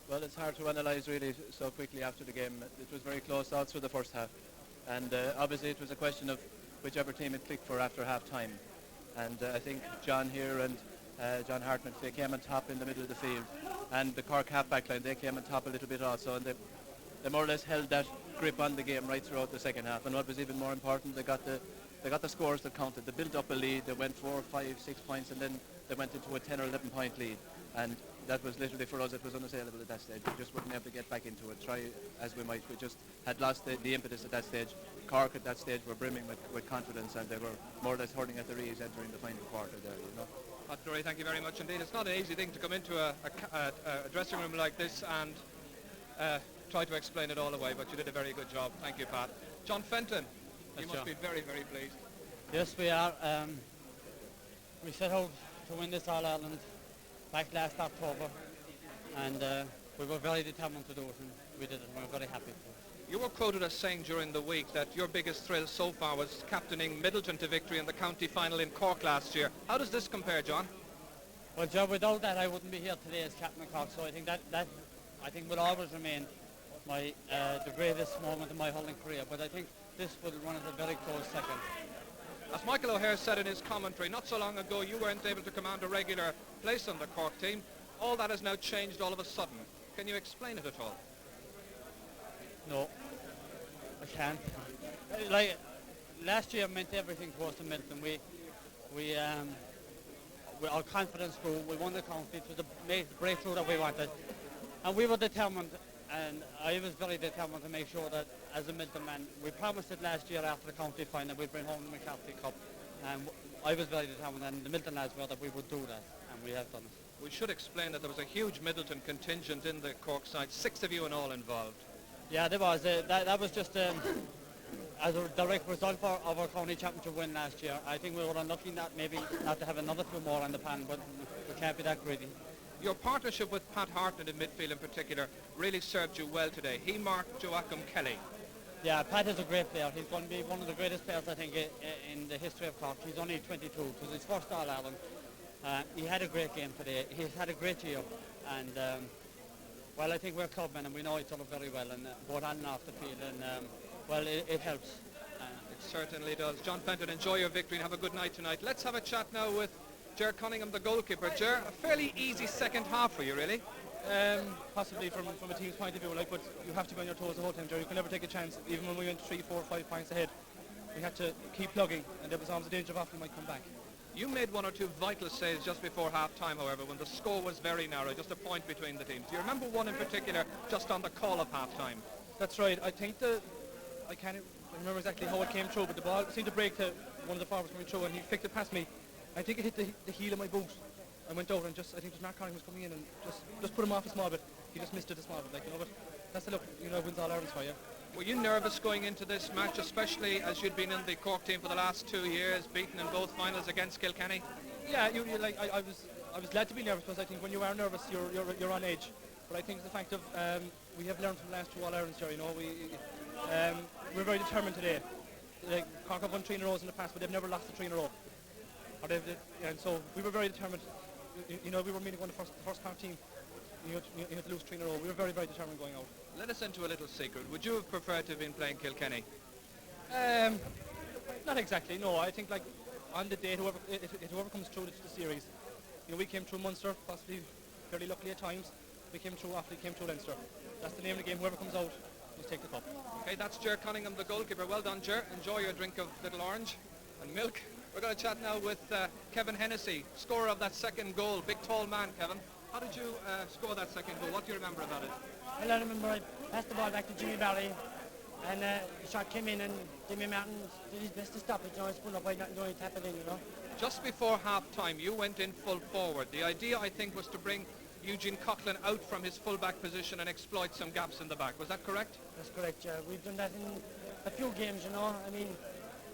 Well, it's hard to analyse really so quickly after the game. It was very close all through the first half, and obviously it was a question of whichever team it clicked for after half time. And I think John here and John Hartnett, they came on top in the middle of the field. And the Cork half-back line, they came on top a little bit also, and they more or less held that grip on the game right throughout the second half. And what was even more important, they got the scores that counted. They built up a lead, they went 4, 5, 6 points, and then they went into a 10 or 11 point lead. And that was literally, for us, it was unassailable at that stage. We just wouldn't be able to get back into it, try as we might. We just had lost the impetus at that stage. Cork at that stage were brimming with confidence, and they were more or less hurling at their ease entering the final quarter there, you know. Pat Drury, thank you very much indeed. It's not an easy thing to come into a dressing room like this and try to explain it all away, but you did a very good job. Thank you, Pat. John Fenton, you must be very, very pleased. Yes, we are. We set out to win this All-Ireland back last October, and we were very determined to do it, and we did it, and we're very happy. You were quoted as saying during the week that your biggest thrill so far was captaining Middleton to victory in the county final in Cork last year. How does this compare, John? Well, Joe, without that I wouldn't be here today as captain of Cork, so I think that I think will always remain my the greatest moment in my hurling career, but I think this will run at a very close second. As Michael O'Hare said in his commentary, not so long ago you weren't able to command a regular place on the Cork team. All that has now changed all of a sudden. Can you explain it at all? No, I can't. Like last year meant everything to us in Middleton. Our confidence grew. We won the county. It was the breakthrough that we wanted, and we were determined. And I was very determined to make sure that, as a Middleton man, we promised it last year after the county final we'd bring home the McCarthy Cup, and I was very determined, and the Middleton lads were, that we would do that, and we have done it. We should explain that there was a huge Middleton contingent in the Cork side, 6 of you in all involved. Yeah, there was. That was just as a direct result of our county championship win last year. I think we were unlucky maybe not to have another few more on the pan, but we can't be that greedy. Your partnership with Pat Hartnett in midfield in particular really served you well today. He marked Joachim Kelly. Yeah, Pat is a great player. He's going to be one of the greatest players, I think, in the history of Cork. He's only 22. It was his first All-Ireland. He had a great game today. He's had a great year. And, well, I think we're clubmen and we know each other very well, and both on and off the field. And, well, it helps. It certainly does. John Fenton, enjoy your victory and have a good night tonight. Let's have a chat now with Ger Cunningham, the goalkeeper. Ger, a fairly easy second half for you, really. Possibly from a team's point of view, but you have to be on your toes the whole time, Joe. You can never take a chance. Even when we went 3, 4, 5 points ahead, we had to keep plugging, and there was always a danger of Offaly might come back. You made 1 or 2 vital saves just before half-time, however, when the score was very narrow, just a point between the teams. Do you remember one in particular just on the call of half-time? That's right. I think I can't remember exactly how it came through, but the ball seemed to break to one of the forwards coming through, and he flicked it past me. I think it hit the heel of my boot. I went over and I think Mark Conning was coming in and just put him off a small bit. He just missed it a small bit, but that's the look, wins all Ireland's for you. Were you nervous going into this match, especially as you'd been in the Cork team for the last 2 years, beaten in both finals against Kilkenny? Yeah, I was glad to be nervous, because I think when you are nervous, you're on edge. But I think the fact of we have learned from the last 2 All-Irelands, we're very determined today. Cork have won 3 in a row in the past, but they've never lost the 3 in a row. And so we were very determined. We were meeting one of the first Cork team. You had to lose 3 in a row. We were very, very determined going out. Let us into a little secret. Would you have preferred to have been playing Kilkenny? Not exactly, no. I think on the day, whoever comes through the series, we came through Munster, possibly fairly luckily at times. We came through Offaly, came through Leinster. That's the name of the game. Whoever comes out must take the cup. Okay, that's Ger Cunningham, the goalkeeper. Well done, Ger. Enjoy your drink of Little Orange and milk. We're going to chat now with Kevin Hennessy, scorer of that second goal. Big, tall man, Kevin. How did you score that second goal? What do you remember about it? Well, I remember I passed the ball back to Jimmy Barry, and the shot came in, and Jimmy Martin did his best to stop it. He spun up, I not doing tap it in, Just before half-time, you went in full forward. The idea, I think, was to bring Eugene Coughlin out from his full-back position and exploit some gaps in the back. Was that correct? That's correct, yeah. We've done that in a few games, I mean,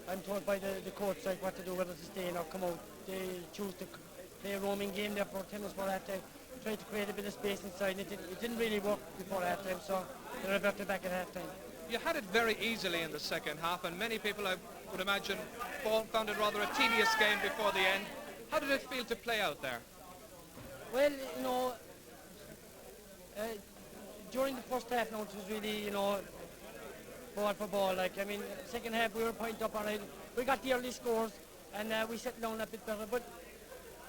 I'm told by the coach what to do, whether to stay in or come out. They choose to play a roaming game there for 10 minutes before half-time, try to create a bit of space inside. It didn't really work before half-time, so they reverted back at half-time. You had it very easily in the second half, and many people, I would imagine, found it rather a tedious game before the end. How did it feel to play out there? Well, during the first half, it was really, ball for ball. Second half we were point up on it. We got the early scores, and we settled down a bit better. But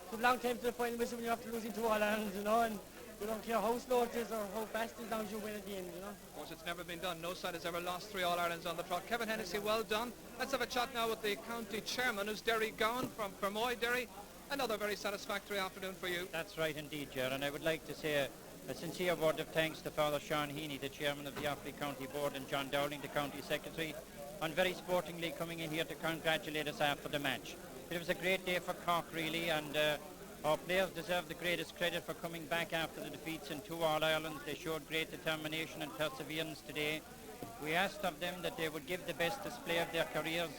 it's a long time to the final whistle when you have to lose into All-Ireland, you know, and you don't care how slow it is or how fast it is, as long as you win at the end, you know. Of course, it's never been done. No side has ever lost 3 All-Irelands on the trot. Kevin Hennessy, well done. Let's have a chat now with the county chairman, who's Derry Gowan from Fermoy. Derry, another very satisfactory afternoon for you. That's right indeed, Ger, and I would like to say a sincere word of thanks to Father Sean Heaney, the chairman of the Offaly County Board, and John Dowling, the county secretary, on very sportingly coming in here to congratulate us after the match. It was a great day for Cork, really, and our players deserve the greatest credit for coming back after the defeats in 2 All-Irelands. They showed great determination and perseverance today. We asked of them that they would give the best display of their careers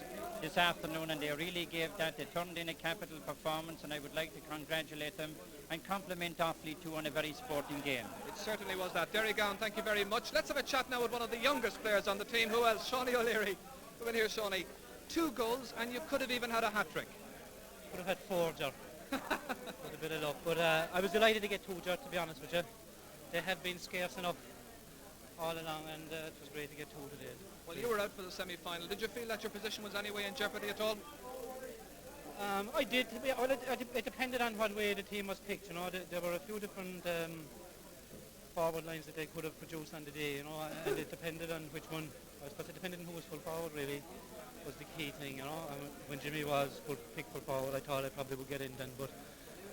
this afternoon, and they really gave that. They turned in a capital performance, and I would like to congratulate them and compliment Offaly too on a very sporting game. It certainly was that. Derry Gowan, thank you very much. Let's have a chat now with one of the youngest players on the team. Who else? Shawnee O'Leary. Come in here, Shawnee. 2 goals, and you could have even had a hat-trick. Could have had 4, Ger. With a bit of luck. But I was delighted to get 2, Ger, to be honest with you. They have been scarce enough all along, and it was great to get 2 today. Well, you were out for the semi-final. Did you feel that your position was anyway in jeopardy at all? I did. Well, it depended on what way the team was picked. You know, there were a few different forward lines that they could have produced on the day. You know, and it depended on which one. I suppose it depended on who was full forward. Really, was the key thing. You know, when Jimmy was picked full forward, I thought I probably would get in then. But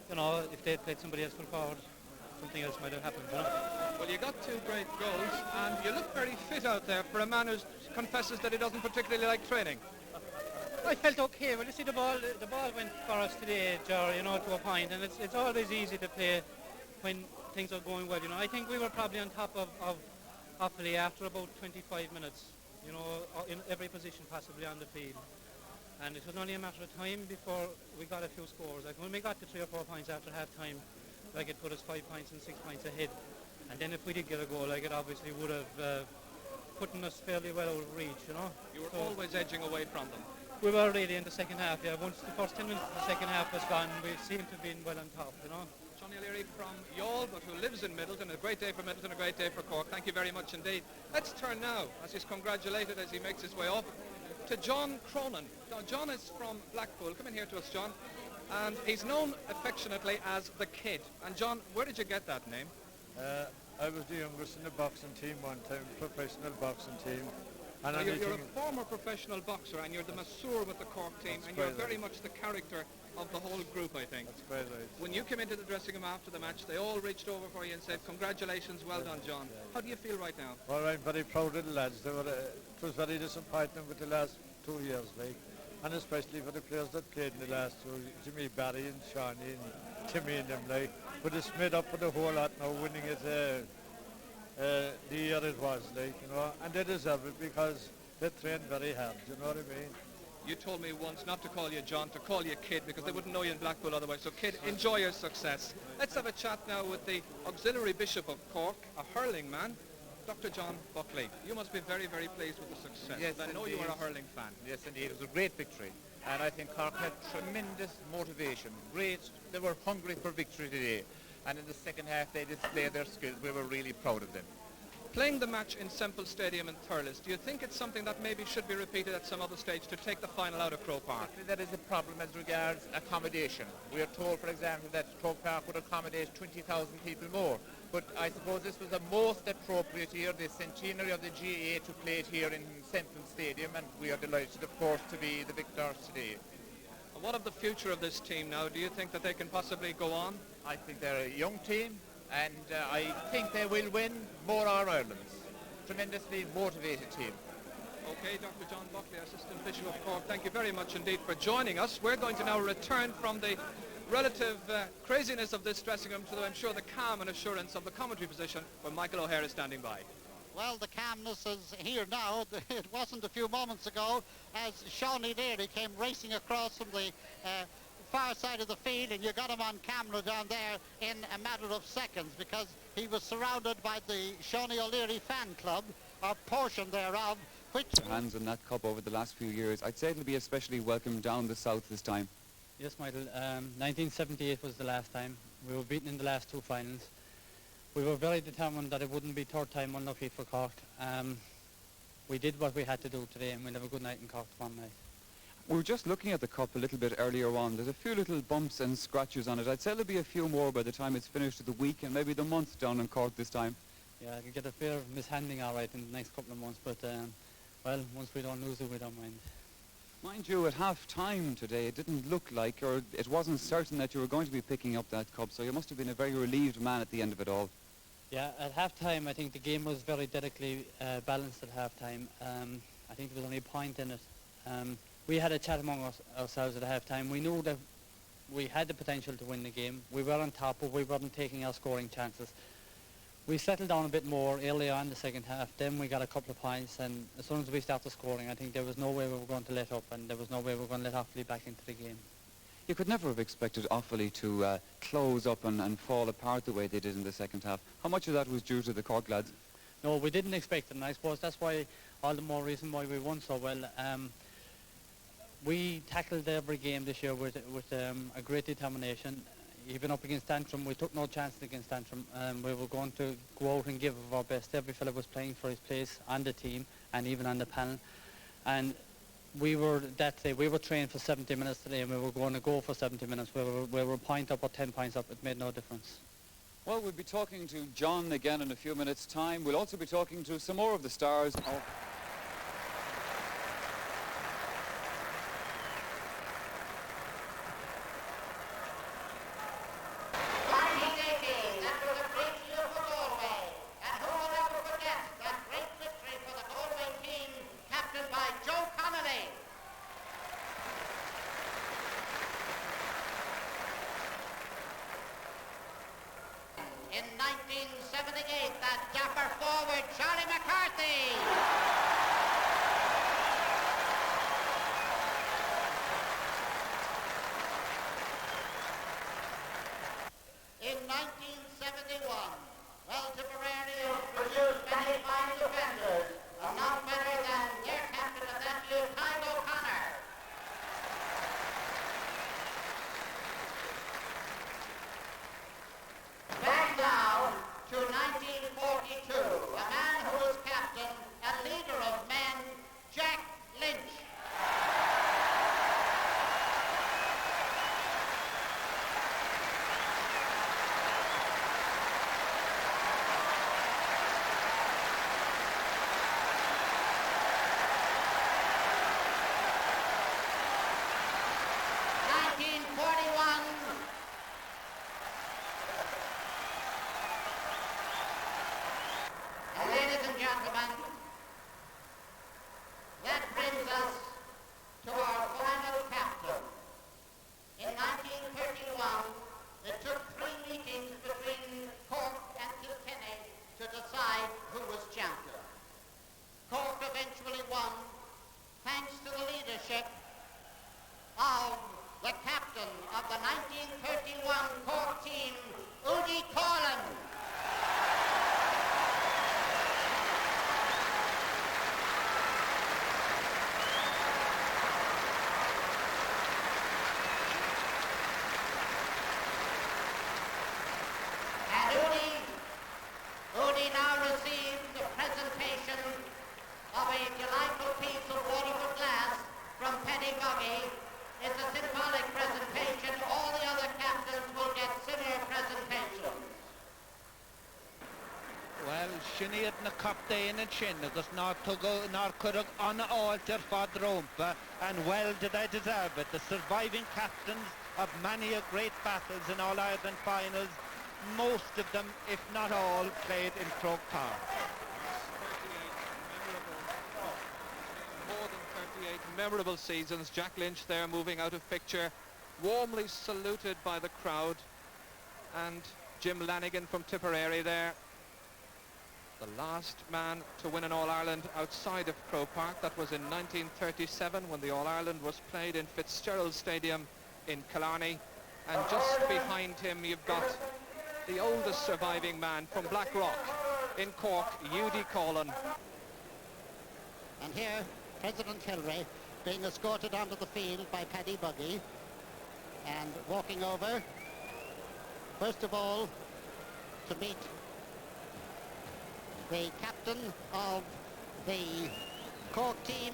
you know, if they played somebody else full forward, something else might have happened. You know? Well, you got 2 great goals, and you look very fit out there for a man who confesses that he doesn't particularly like training. I felt okay. Well, you see, the ball went for us today, Ger, you know, to a point, and it's always easy to play when things are going well, you know. I think we were probably on top of Offaly after about 25 minutes, you know, in every position possibly on the field. And it was only a matter of time before we got a few scores. Like when we got to 3 or 4 points after half time, like it put us 5 points and 6 points ahead. And then if we did get a goal, like it obviously would have put us fairly well out of reach, you know. You were always edging away from them. We were really in the second half, yeah. Once the first 10 minutes of the second half was gone, we seemed to have been well on top, you know. Johnny O'Leary from Youghal, but who lives in Middleton. A great day for Middleton, a great day for Cork. Thank you very much indeed. Let's turn now, as he's congratulated as he makes his way off, to John Cronin. Now, John is from Blackpool. Come in here to us, John. And he's known affectionately as the Kid. And John, where did you get that name? I was the youngest in the boxing team one time, professional boxing team. And well, you're a former professional boxer, and you're the masseur with the Cork team, and you're very much the character of the whole group, I think. That's quite right. When you came into the dressing room after the match, they all reached over for you and said, congratulations, well done, John. How do you feel right now? Well, I'm very proud of the lads. They were, it was very disappointing with the last 2 years, like, and especially for the players that played in the last 2, Jimmy Barry and Shawnee and Timmy and them, like. But it's made up for the whole lot now, winning it the year it was, like, you know, and they deserve it because they trained very hard, you know what I mean? You told me once not to call you John, to call you Kid, because they wouldn't know you in Blackpool otherwise. So, Kid, enjoy your success. Let's have a chat now with the Auxiliary Bishop of Cork, a hurling man, Dr. John Buckley. You must be very, very pleased with the success. Yes, I know indeed. you are a hurling fan. Yes, indeed. It was a great victory. And I think Cork had tremendous motivation. They were hungry for victory today. And in the second half, they displayed their skills. We were really proud of them. Playing the match in Semple Stadium in Thurles, do you think it's something that maybe should be repeated at some other stage to take the final out of Croke Park? That is a problem as regards accommodation. We are told, for example, that Croke Park would accommodate 20,000 people more. But I suppose this was the most appropriate year, the centenary of the GAA, to play it here in Semple Stadium, and we are delighted, of course, to be the victors today. And what of the future of this team now? Do you think that they can possibly go on? I think they're a young team, and I think they will win more All-Irelands. Tremendously motivated team. Okay, Dr. John Buckley, Assistant Bishop of Cork, thank you very much indeed for joining us. We're going to now return from the relative craziness of this dressing room to, I'm sure, the calm and assurance of the commentary position where Michael O'Hare is standing by. Well, the calmness is here now. It wasn't a few moments ago as Shawnee Leary came racing across from the far side of the field, and you got him on camera down there in a matter of seconds because he was surrounded by the Shawnee O'Leary fan club, or portion thereof, which... Hands on that cup over the last few years. I'd say it'll be especially welcome down the south this time. Yes, Michael. 1978 was the last time. We were beaten in the last 2 finals. We were very determined that it wouldn't be third time undefeated for Cork. We did what we had to do today, and we'll have a good night in Cork tomorrow night. We were just looking at the cup a little bit earlier on. There's a few little bumps and scratches on it. I'd say there'll be a few more by the time it's finished the week and maybe the month down in Cork this time. Yeah, I can get a fair mishandling all right in the next couple of months, but well, once we don't lose it, we don't mind. Mind you, at half-time today, it didn't look like, or it wasn't certain that you were going to be picking up that cup, so you must have been a very relieved man at the end of it all. Yeah, at half-time, I think the game was very delicately balanced at half-time. I think there was only a point in it. We had a chat among ourselves at half-time. We knew that we had the potential to win the game. We were on top, but we weren't taking our scoring chances. We settled down a bit more early on in the second half. Then we got a couple of points, and as soon as we started scoring, I think there was no way we were going to let up, and there was no way we were going to let Offaly back into the game. You could never have expected Offaly to close up and fall apart the way they did in the second half. How much of that was due to the Cork lads? No, we didn't expect it, and I suppose that's why, all the more reason why we won so well. We tackled every game this year with a great determination. Even up against Antrim, we took no chances against Antrim. We were going to go out and give of our best. Every fella was playing for his place on the team and even on the panel. And we were trained for 70 minutes today, and we were going to go for 70 minutes. We were a point up or 10 points up. It made no difference. Well, we'll be talking to John again in a few minutes' time. We'll also be talking to some more of the stars. In 1978, that dapper forward, Charlie McCarthy. In 1971, well, Tipperary produced many fine defenders, and none better than their captain of that year, Kyle O'Connor. Back now to 1942, a man who was captain, a leader of men, Jack Lynch. Ladies and gentlemen, that brings us to our final captain. In 1931, it took 3 meetings between Cork and Kilkenny to decide who was champion. Cork eventually won, thanks to the leadership of the captain of the 1931 Cork team, Udi Corlin. Udi now received the presentation of a delightful piece of waterford glass from Penny Buggy. It's a symbolic presentation. All the other captains will get similar presentations. Well, Sinead na captain and Shin, agus nor could on alter for Drompa, and well did I deserve it. The surviving captains of many a great battles in All-Ireland finals, most of them, if not all, played in Croke Park. More than 38 memorable seasons. Jack Lynch there moving out of picture, warmly saluted by the crowd, and Jim Lanigan from Tipperary there, the last man to win an All-Ireland outside of Croke Park. That was in 1937 when the All-Ireland was played in Fitzgerald Stadium in Killarney, and just behind him you've got the oldest surviving man from Blackrock in Cork, Udi Corlin. And here, President Hillary being escorted onto the field by Paddy Buggy, and walking over, first of all, to meet the captain of the Cork team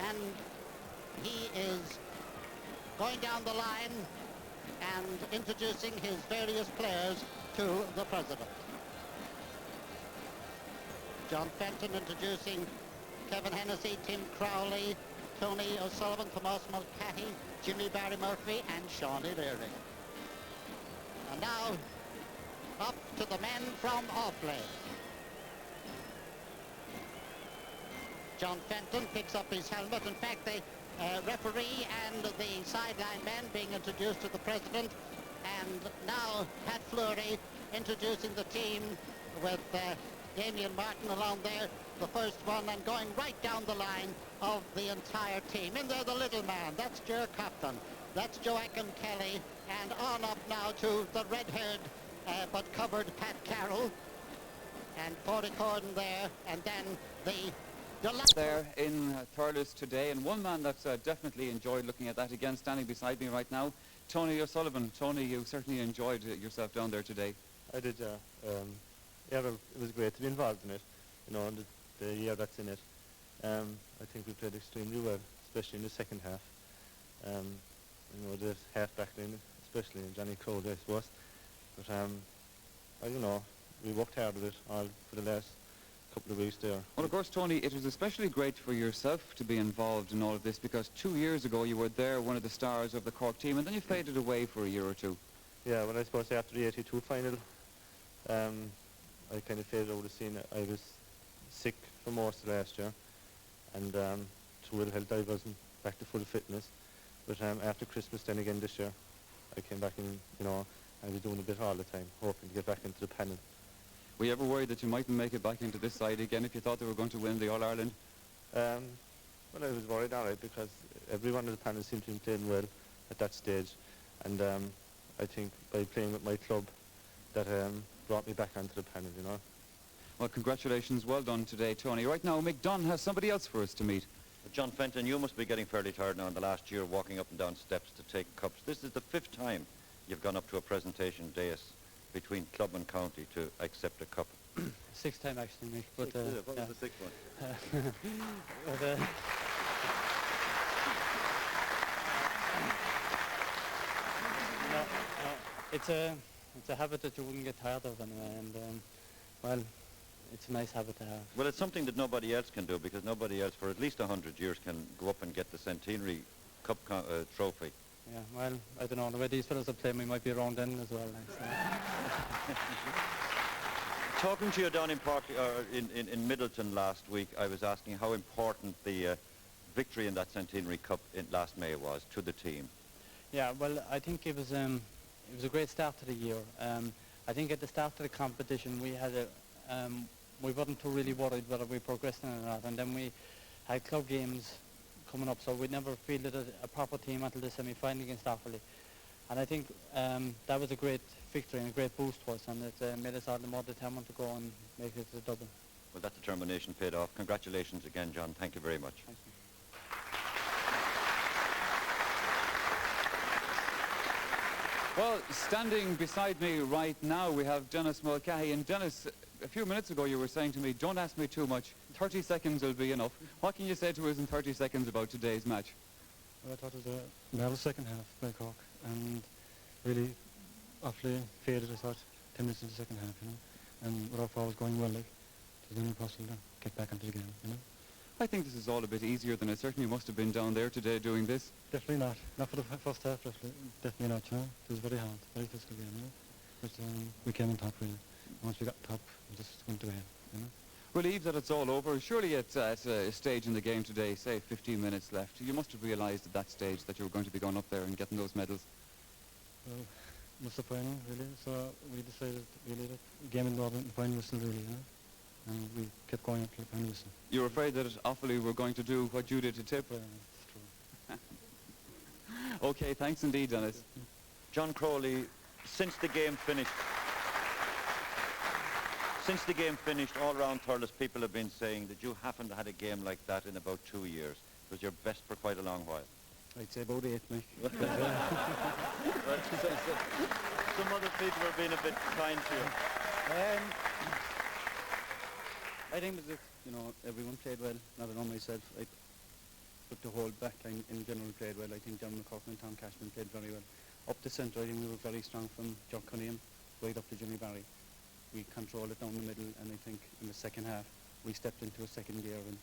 and he is going down the line and introducing his various players to the president. John Fenton introducing Kevin Hennessy, Tim Crowley, Tony O'Sullivan, Tomas Mulcahy, Jimmy Barry Murphy and Shawnee Leary. And now up to the men from Offaly. John Fenton picks up his helmet. In fact, the referee and the sideline men being introduced to the president. And now Pat Fleury introducing the team with Damien Martin along there, the first one, and going right down the line of the entire team. In there, the little man, that's Ger Copton, that's Joachim Kelly, and on up now to the red-haired but covered Pat Carroll, and Corey Corden there, and then the delightful... There in Thurles today, and one man that's definitely enjoyed looking at that again, standing beside me right now, Tony O'Sullivan. Tony, you certainly enjoyed yourself down there today. I did, yeah. Yeah, it was great to be involved in it, you know, the year that's in it. I think we played extremely well, especially in the second half. You know, the half-back line, especially in Johnny Crowley, I suppose. But, you know, we worked hard at it all for the last couple of weeks there. Well, of course, Tony, it was especially great for yourself to be involved in all of this because 2 years ago you were there, one of the stars of the Cork team, and then you faded away for a year or two. Yeah, well, I suppose after the 82 final, I kind of faded over the scene. I was sick for most of last year, and through ill health I wasn't back to full fitness. But after Christmas then again this year, I came back and, you know, I was doing a bit all the time, hoping to get back into the panel. Were you ever worried that you mightn't make it back into this side again if you thought they were going to win the All-Ireland? Well, I was worried, all right, because everyone in the panel seemed to be playing well at that stage. And I think by playing with my club, that brought me back onto the panel, you know. Well, congratulations. Well done today, Tony. Right now, Mick Dunn has somebody else for us to meet. John Fenton, you must be getting fairly tired now in the last year walking up and down steps to take cups. This is the 5th time you've gone up to a presentation dais between club and county to accept a cup. 6th time actually, Mick. But, What was the 6th one? but, no, it's a habit that you wouldn't get tired of anyway, and well, it's a nice habit to have. Well, it's something that nobody else can do because nobody else for at least 100 years can go up and get the Centenary Cup trophy. Yeah, well, I don't know, the way these fellas are playing, we might be around then as well. So. Talking to you down in Park, in Middleton last week, I was asking how important the victory in that Centenary Cup in last May was to the team. Yeah, well, I think it was a great start to the year. I think at the start of the competition we had we weren't too really worried whether we progressed or not, and then we had club games coming up, so we never fielded a proper team until the semi-final against Offaly. And I think that was a great victory and a great boost to us, and it made us all the more determined to go and make it to Dublin. Well, that determination paid off. Congratulations again, John. Thank you very much. Thanks. Well, standing beside me right now, we have Dennis Mulcahy. And Dennis, a few minutes ago you were saying to me, don't ask me too much, 30 seconds will be enough. What can you say to us in 30 seconds about today's match? Well, I thought it was a narrow second half by Cork, and really Offaly faded, I thought, 10 minutes into the second half, you know. And with our forwards going well, like, it was impossible to get back into the game, you know. I think this is all a bit easier than it certainly must have been down there today doing this. Definitely not. Not for the first half, definitely not, you know. It was very hard, very physical game, you know. But we came on top, really. Once we got top, we just went away, you know. Relieved that it's all over. Surely it's at a stage in the game today, say 15 minutes left. You must have realised at that stage that you were going to be going up there and getting those medals. Well, disappointing, really. So we decided really that the game in the final whistle, really, you know. And we kept going up to the final whistle. You were afraid that Offaly were going to do what you did to Tip? Yeah, it's true. Okay, thanks indeed, Dennis. John Crowley, since the game finished, all around Thurles, people have been saying that you haven't had a game like that in about 2 years. It was your best for quite a long while. I'd say about 8, Mike. Some other people are being a bit kind to you. I think it was, you know, everyone played well, not alone myself. But the whole back line in general played well. I think John McCorkin and Tom Cashman played very well. Up the centre, I think we were very strong from John Cunningham right up to Jimmy Barry. We controlled it down the middle, and I think in the second half we stepped into a second gear and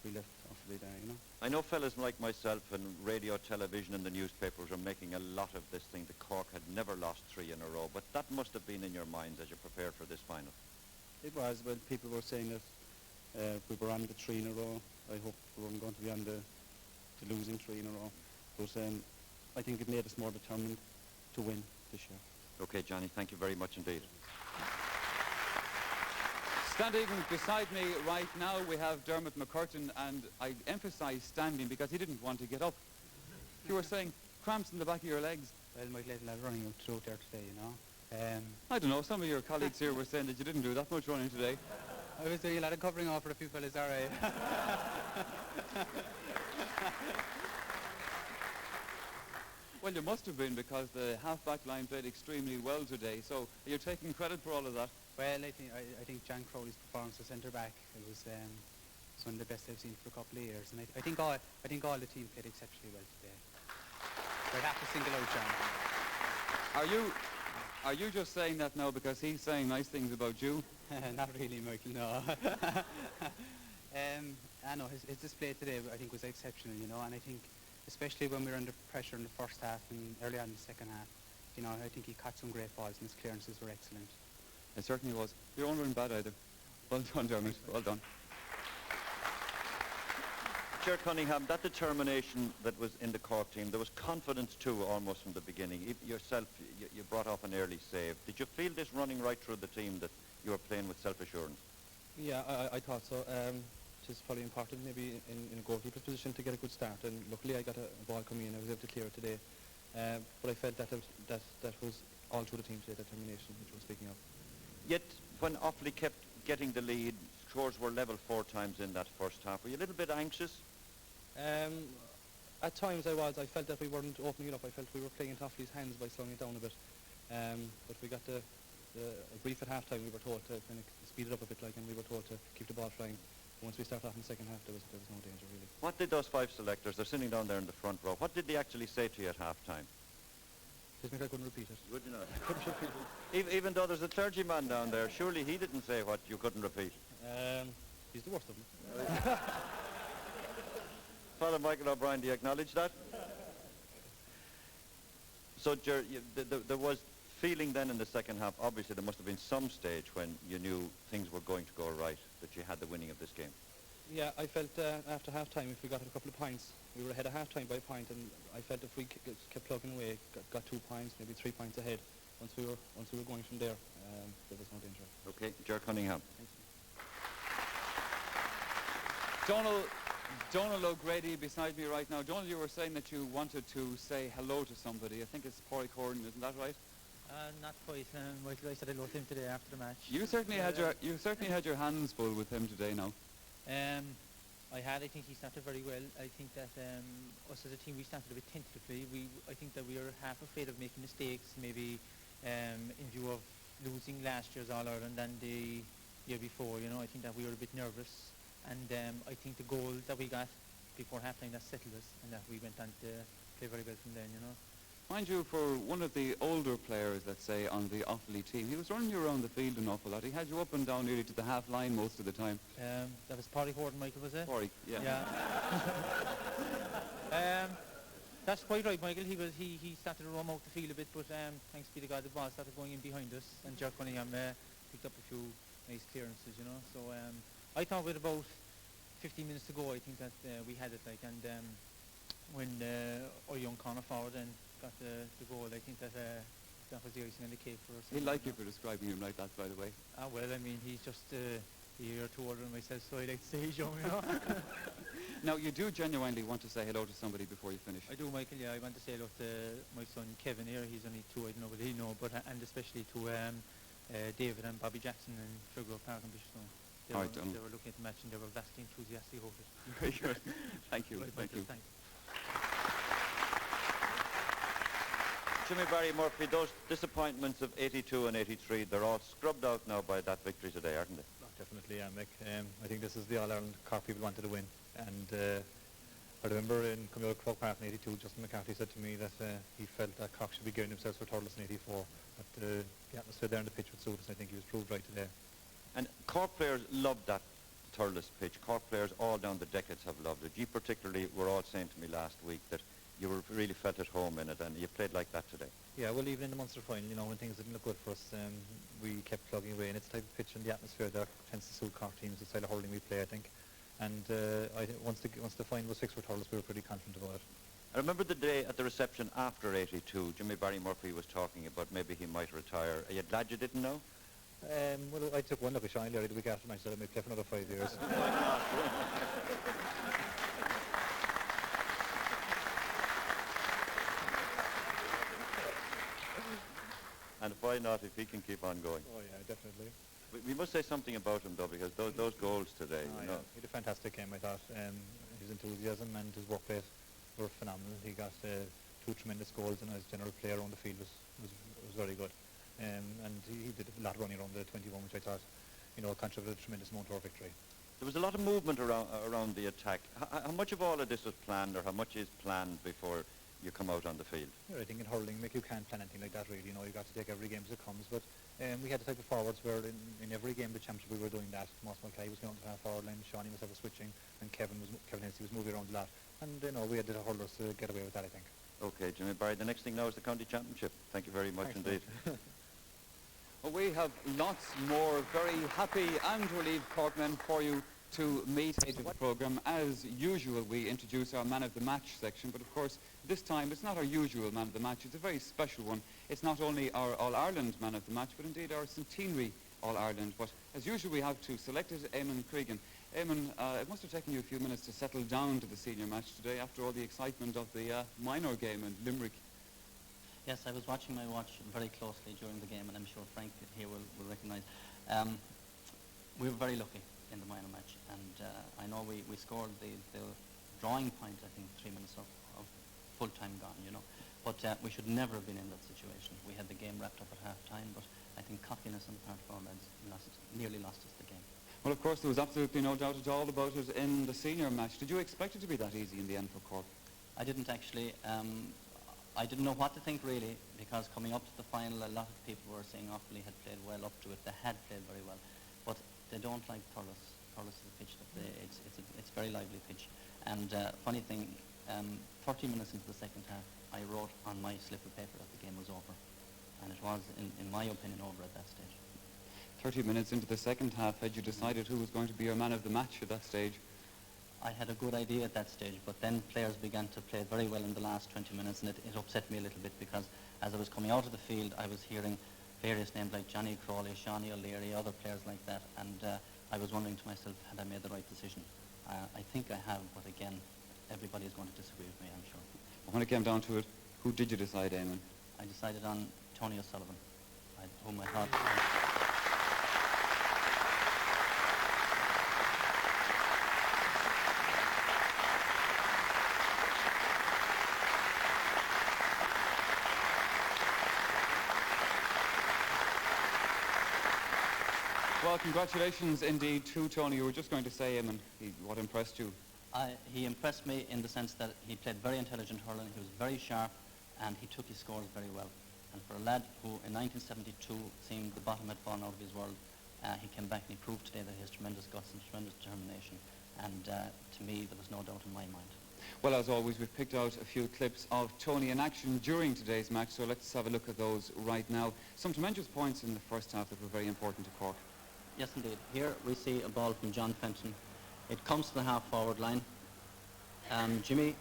we left Offaly there, you know. I know fellas like myself and radio, television and the newspapers are making a lot of this thing. The Cork had never lost 3 in a row, but that must have been in your minds as you prepared for this final. It was, well, people were saying that we were on the 3 in a row. I hope we weren't going to be on the losing 3 in a row. But I think it made us more determined to win this year. Okay, Johnny, thank you very much indeed. Standing beside me right now, we have Dermot McCurtain, and I emphasise standing because he didn't want to get up. You were saying cramps in the back of your legs. Well, my little lad running out through there today, you know. I don't know, some of your colleagues here were saying that you didn't do that much running today. I was doing a lot of covering off for a few fellas, all right. Well, you must have been, because the half-back line played extremely well today, so you're taking credit for all of that. Well, I think John Crowley's performance as centre-back, it was one of the best I've seen for a couple of years, and I think all the team played exceptionally well today. So I'd have to single out John. Are you just saying that now because he's saying nice things about you? Not really, Michael, no. I know his display today, I think, was exceptional, you know, and I think especially when we were under pressure in the first half and early on in the second half, you know, I think he caught some great balls and his clearances were excellent. It certainly was. You weren't bad either. Well done, Dermot. Well done. Chair Cunningham, that determination that was in the Cork team, there was confidence too almost from the beginning. Yourself, you brought off an early save. Did you feel this running right through the team, that you were playing with self-assurance? Yeah, I thought so. It is probably important maybe in a goalkeeper's position to get a good start, and luckily I got a ball coming in. I was able to clear it today. But I felt that was all through the team today, determination, which we're speaking of. Yet, when Offaly kept getting the lead, scores were level 4 times in that first half. Were you a little bit anxious? At times I was. I felt that we weren't opening it up. I felt we were playing into Offaly's hands by slowing it down a bit. But we got a brief at half-time. We were told to kind of speed it up a bit, and we were told to keep the ball flying. Once we started off in the second half, there was no danger, really. What did those 5 selectors, they're sitting down there in the front row, what did they actually say to you at half-time? I couldn't repeat it. Would you not? Couldn't repeat it. Even though there's a clergyman down there, surely he didn't say what you couldn't repeat. He's the worst of them. Father Michael O'Brien, do you acknowledge that? So, there was feeling then in the second half, obviously there must have been some stage when you knew things were going to go right, that you had the winning of this game. Yeah, I felt after half-time, if we got a couple of points, we were ahead of half-time by a point, and I felt if we kept plugging away, got 2 points, maybe 3 points ahead, once we were going from there, there was no danger. Okay, Ger Cunningham. Donald O'Grady beside me right now. Donald, you were saying that you wanted to say hello to somebody. I think it's Porry Corrin, isn't that right? Not quite. Michael, I said hello to him today after the match. You certainly had your hands full with him today now. I think he started very well. I think that us as a team, we started a bit tentatively. I think that we were half afraid of making mistakes, maybe in view of losing last year's All-Ireland and the year before. You know, I think that we were a bit nervous, and I think the goal that we got before half-time, that settled us, and that we went on to play very well from then, you know. Mind you, for one of the older players, let's say, on the Offaly team, he was running you around the field an awful lot. He had you up and down nearly to the half line most of the time. That was Porry Horton, Michael, was it? Porry, yeah. That's quite right, Michael. He started to roam out the field a bit, but thanks be to God, the ball started going in behind us, and Ger Cunningham picked up a few nice clearances, you know. So I thought with about 15 minutes to go, I think that we had it, and when our young corner forward and got the goal, I think that was the icing on the cake for us. He'd like you for describing him like that, by the way. Well, I mean, he's just a year or two older than myself, so I like to say he's young, you know. Now, you do genuinely want to say hello to somebody before you finish? I do, Michael, yeah. I want to say hello to my son Kevin here. He's only 2, I don't know whether he knows, but and especially to David and Bobby Jackson in Sugargrove Park and Bishopstone. They were looking at the match and they were vastly enthusiastic over it. Very good. Thank you. Thank you. Thanks. Jimmy Barry Murphy, those disappointments of 82 and 83, they're all scrubbed out now by that victory today, aren't they? Definitely, yeah, Mick. I think this is the All-Ireland Cork people wanted to win, and I remember in coming out of Cork Park in '82, Justin McCarthy said to me that he felt that Cork should be gearing themselves for Thurles in '84. But the atmosphere there on the pitch would suit us, and I think he was proved right today. And Cork players loved that Thurles pitch. Cork players all down the decades have loved it. You particularly were all saying to me last week that you were really felt at home in it, and you played like that today. Yeah, well, even in the Munster final, you know, when things didn't look good for us, we kept plugging away, and it's the type of pitch and the atmosphere that tends to suit Cork teams, the style of hurling we play, I think. And I think once the final was fixed for Thurles, we were pretty confident about it. I remember the day at the reception after '82, Jimmy Barry Murphy was talking about maybe he might retire. Are you glad you didn't know? Well, I took one look at Sean Larry the week after match, so I may play for another 5 years. And why not if he can keep on going? Oh yeah, definitely. We must say something about him though, because those goals today, you know. He had a fantastic game, I thought. His enthusiasm and his work rate were phenomenal. He got 2 tremendous goals, and his general play around the field was very good. And he did a lot of running around the 21, which I thought, you know, contributed a tremendous amount to our victory. There was a lot of movement around the attack. How much of all of this was planned, or how much is planned before you come out on the field? Yeah, I think in hurling, you can't plan anything like that really. You know, you got to take every game as it comes. But we had the type of forwards where in every game of the championship we were doing that. Moss Mulcahy was going to the half forward line, Shawnee was ever switching, and Kevin Hensey was moving around a lot. And you know, we had the hurlers to get away with that, I think. Okay, Jimmy Barry, the next thing now is the county championship. Thank you very much indeed. Well, we have lots more very happy and relieved Corkmen for you to meet into the programme. As usual, we introduce our Man of the Match section, but of course, this time it's not our usual Man of the Match, it's a very special one. It's not only our All-Ireland Man of the Match, but indeed our centenary All-Ireland. But as usual, we have to select it, Eamon Cregan. Eamon, it must have taken you a few minutes to settle down to the senior match today after all the excitement of the minor game in Limerick. Yes, I was watching my watch very closely during the game, and I'm sure Frank here will recognise. We were very lucky in the minor match, and I know we scored the drawing point, I think, 3 minutes of full time gone, you know. But we should never have been in that situation. We had the game wrapped up at half time, but I think cockiness on the part of our lads nearly lost us the game. Well, of course, there was absolutely no doubt at all about it in the senior match. Did you expect it to be that easy in the end for Cork? I didn't actually. I didn't know what to think really, because coming up to the final, a lot of people were saying Offaly had played well up to it. They had played very well, but they don't like Thurles. Thurles is a pitch that it's a very lively pitch. And funny thing, 30 minutes into the second half, I wrote on my slip of paper that the game was over, and it was, in my opinion, over at that stage. 30 minutes into the second half, had you decided who was going to be your man of the match at that stage? I had a good idea at that stage, but then players began to play very well in the last 20 minutes, and it upset me a little bit, because as I was coming out of the field, I was hearing various names like Johnny Crawley, Shawnee O'Leary, other players like that, and I was wondering to myself, had I made the right decision? I think I have, but again, everybody is going to disagree with me, I'm sure. When it came down to it, who did you decide, Eamon? I decided on Tony O'Sullivan, whom I thought... Well, congratulations indeed to Tony. You were just going to say, Eamon, what impressed you? He impressed me in the sense that he played very intelligent hurling, he was very sharp, and he took his scores very well. And for a lad who in 1972 seemed the bottom had fallen out of his world, he came back and he proved today that he has tremendous guts and tremendous determination. And to me, there was no doubt in my mind. Well, as always, we've picked out a few clips of Tony in action during today's match, so let's have a look at those right now. Some tremendous points in the first half that were very important to Cork. Yes, indeed. Here we see a ball from John Fenton. It comes to the half-forward line. Jimmy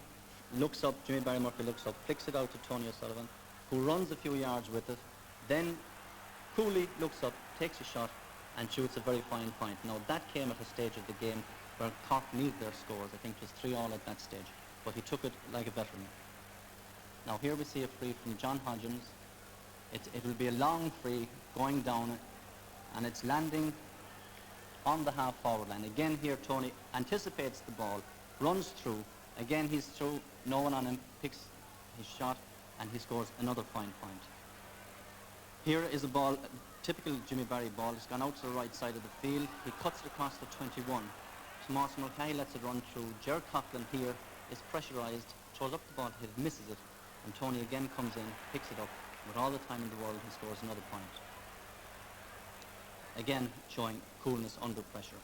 Barry Murphy looks up, flicks it out to Tony O'Sullivan, who runs a few yards with it, then coolly looks up, takes a shot, and shoots a very fine point. Now, that came at a stage of the game where Cork needed their scores. I think it was 3-3 at that stage, but he took it like a veteran. Now, here we see a free from John Hodgins. It will be a long free going down, and it's landing on the half-forward line. Again here Tony anticipates the ball, runs through, again he's through, no one on him, picks his shot, and he scores another fine point. Here is a ball, a typical Jimmy Barry ball. It's gone out to the right side of the field. He cuts it across the 21. Tomas Mulcahy lets it run through. Ger Coughlin here is pressurised, throws up the ball to hit it, misses it, and Tony again comes in, picks it up. With all the time in the world, he scores another point. Again, showing coolness under pressure.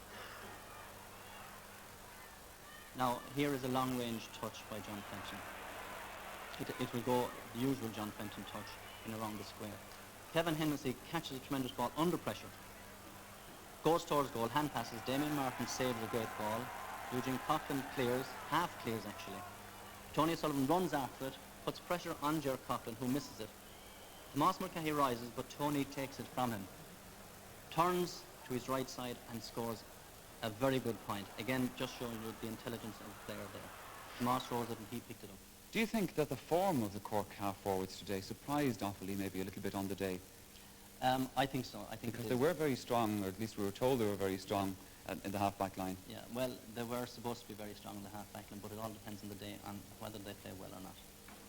Now, here is a long-range touch by John Fenton. It will go the usual John Fenton touch in around the square. Kevin Hennessy catches a tremendous ball under pressure. Goes towards goal, hand passes. Damien Martin saves a great ball. Eugene Coughlin clears, half clears actually. Tony O'Sullivan runs after it, puts pressure on Ger Coughlin, who misses it. Tomas Mulcahy rises, but Tony takes it from him. Turns to his right side and scores a very good point. Again, just showing you the intelligence of the player there. Tomas throws it and he picked it up. Do you think that the form of the Cork half-forwards today surprised Offaly maybe a little bit on the day? I think so. I think because they were very strong, or at least we were told they were very strong in the half-back line. Yeah, well, they were supposed to be very strong in the half-back line, but it all depends on the day, on whether they play well or not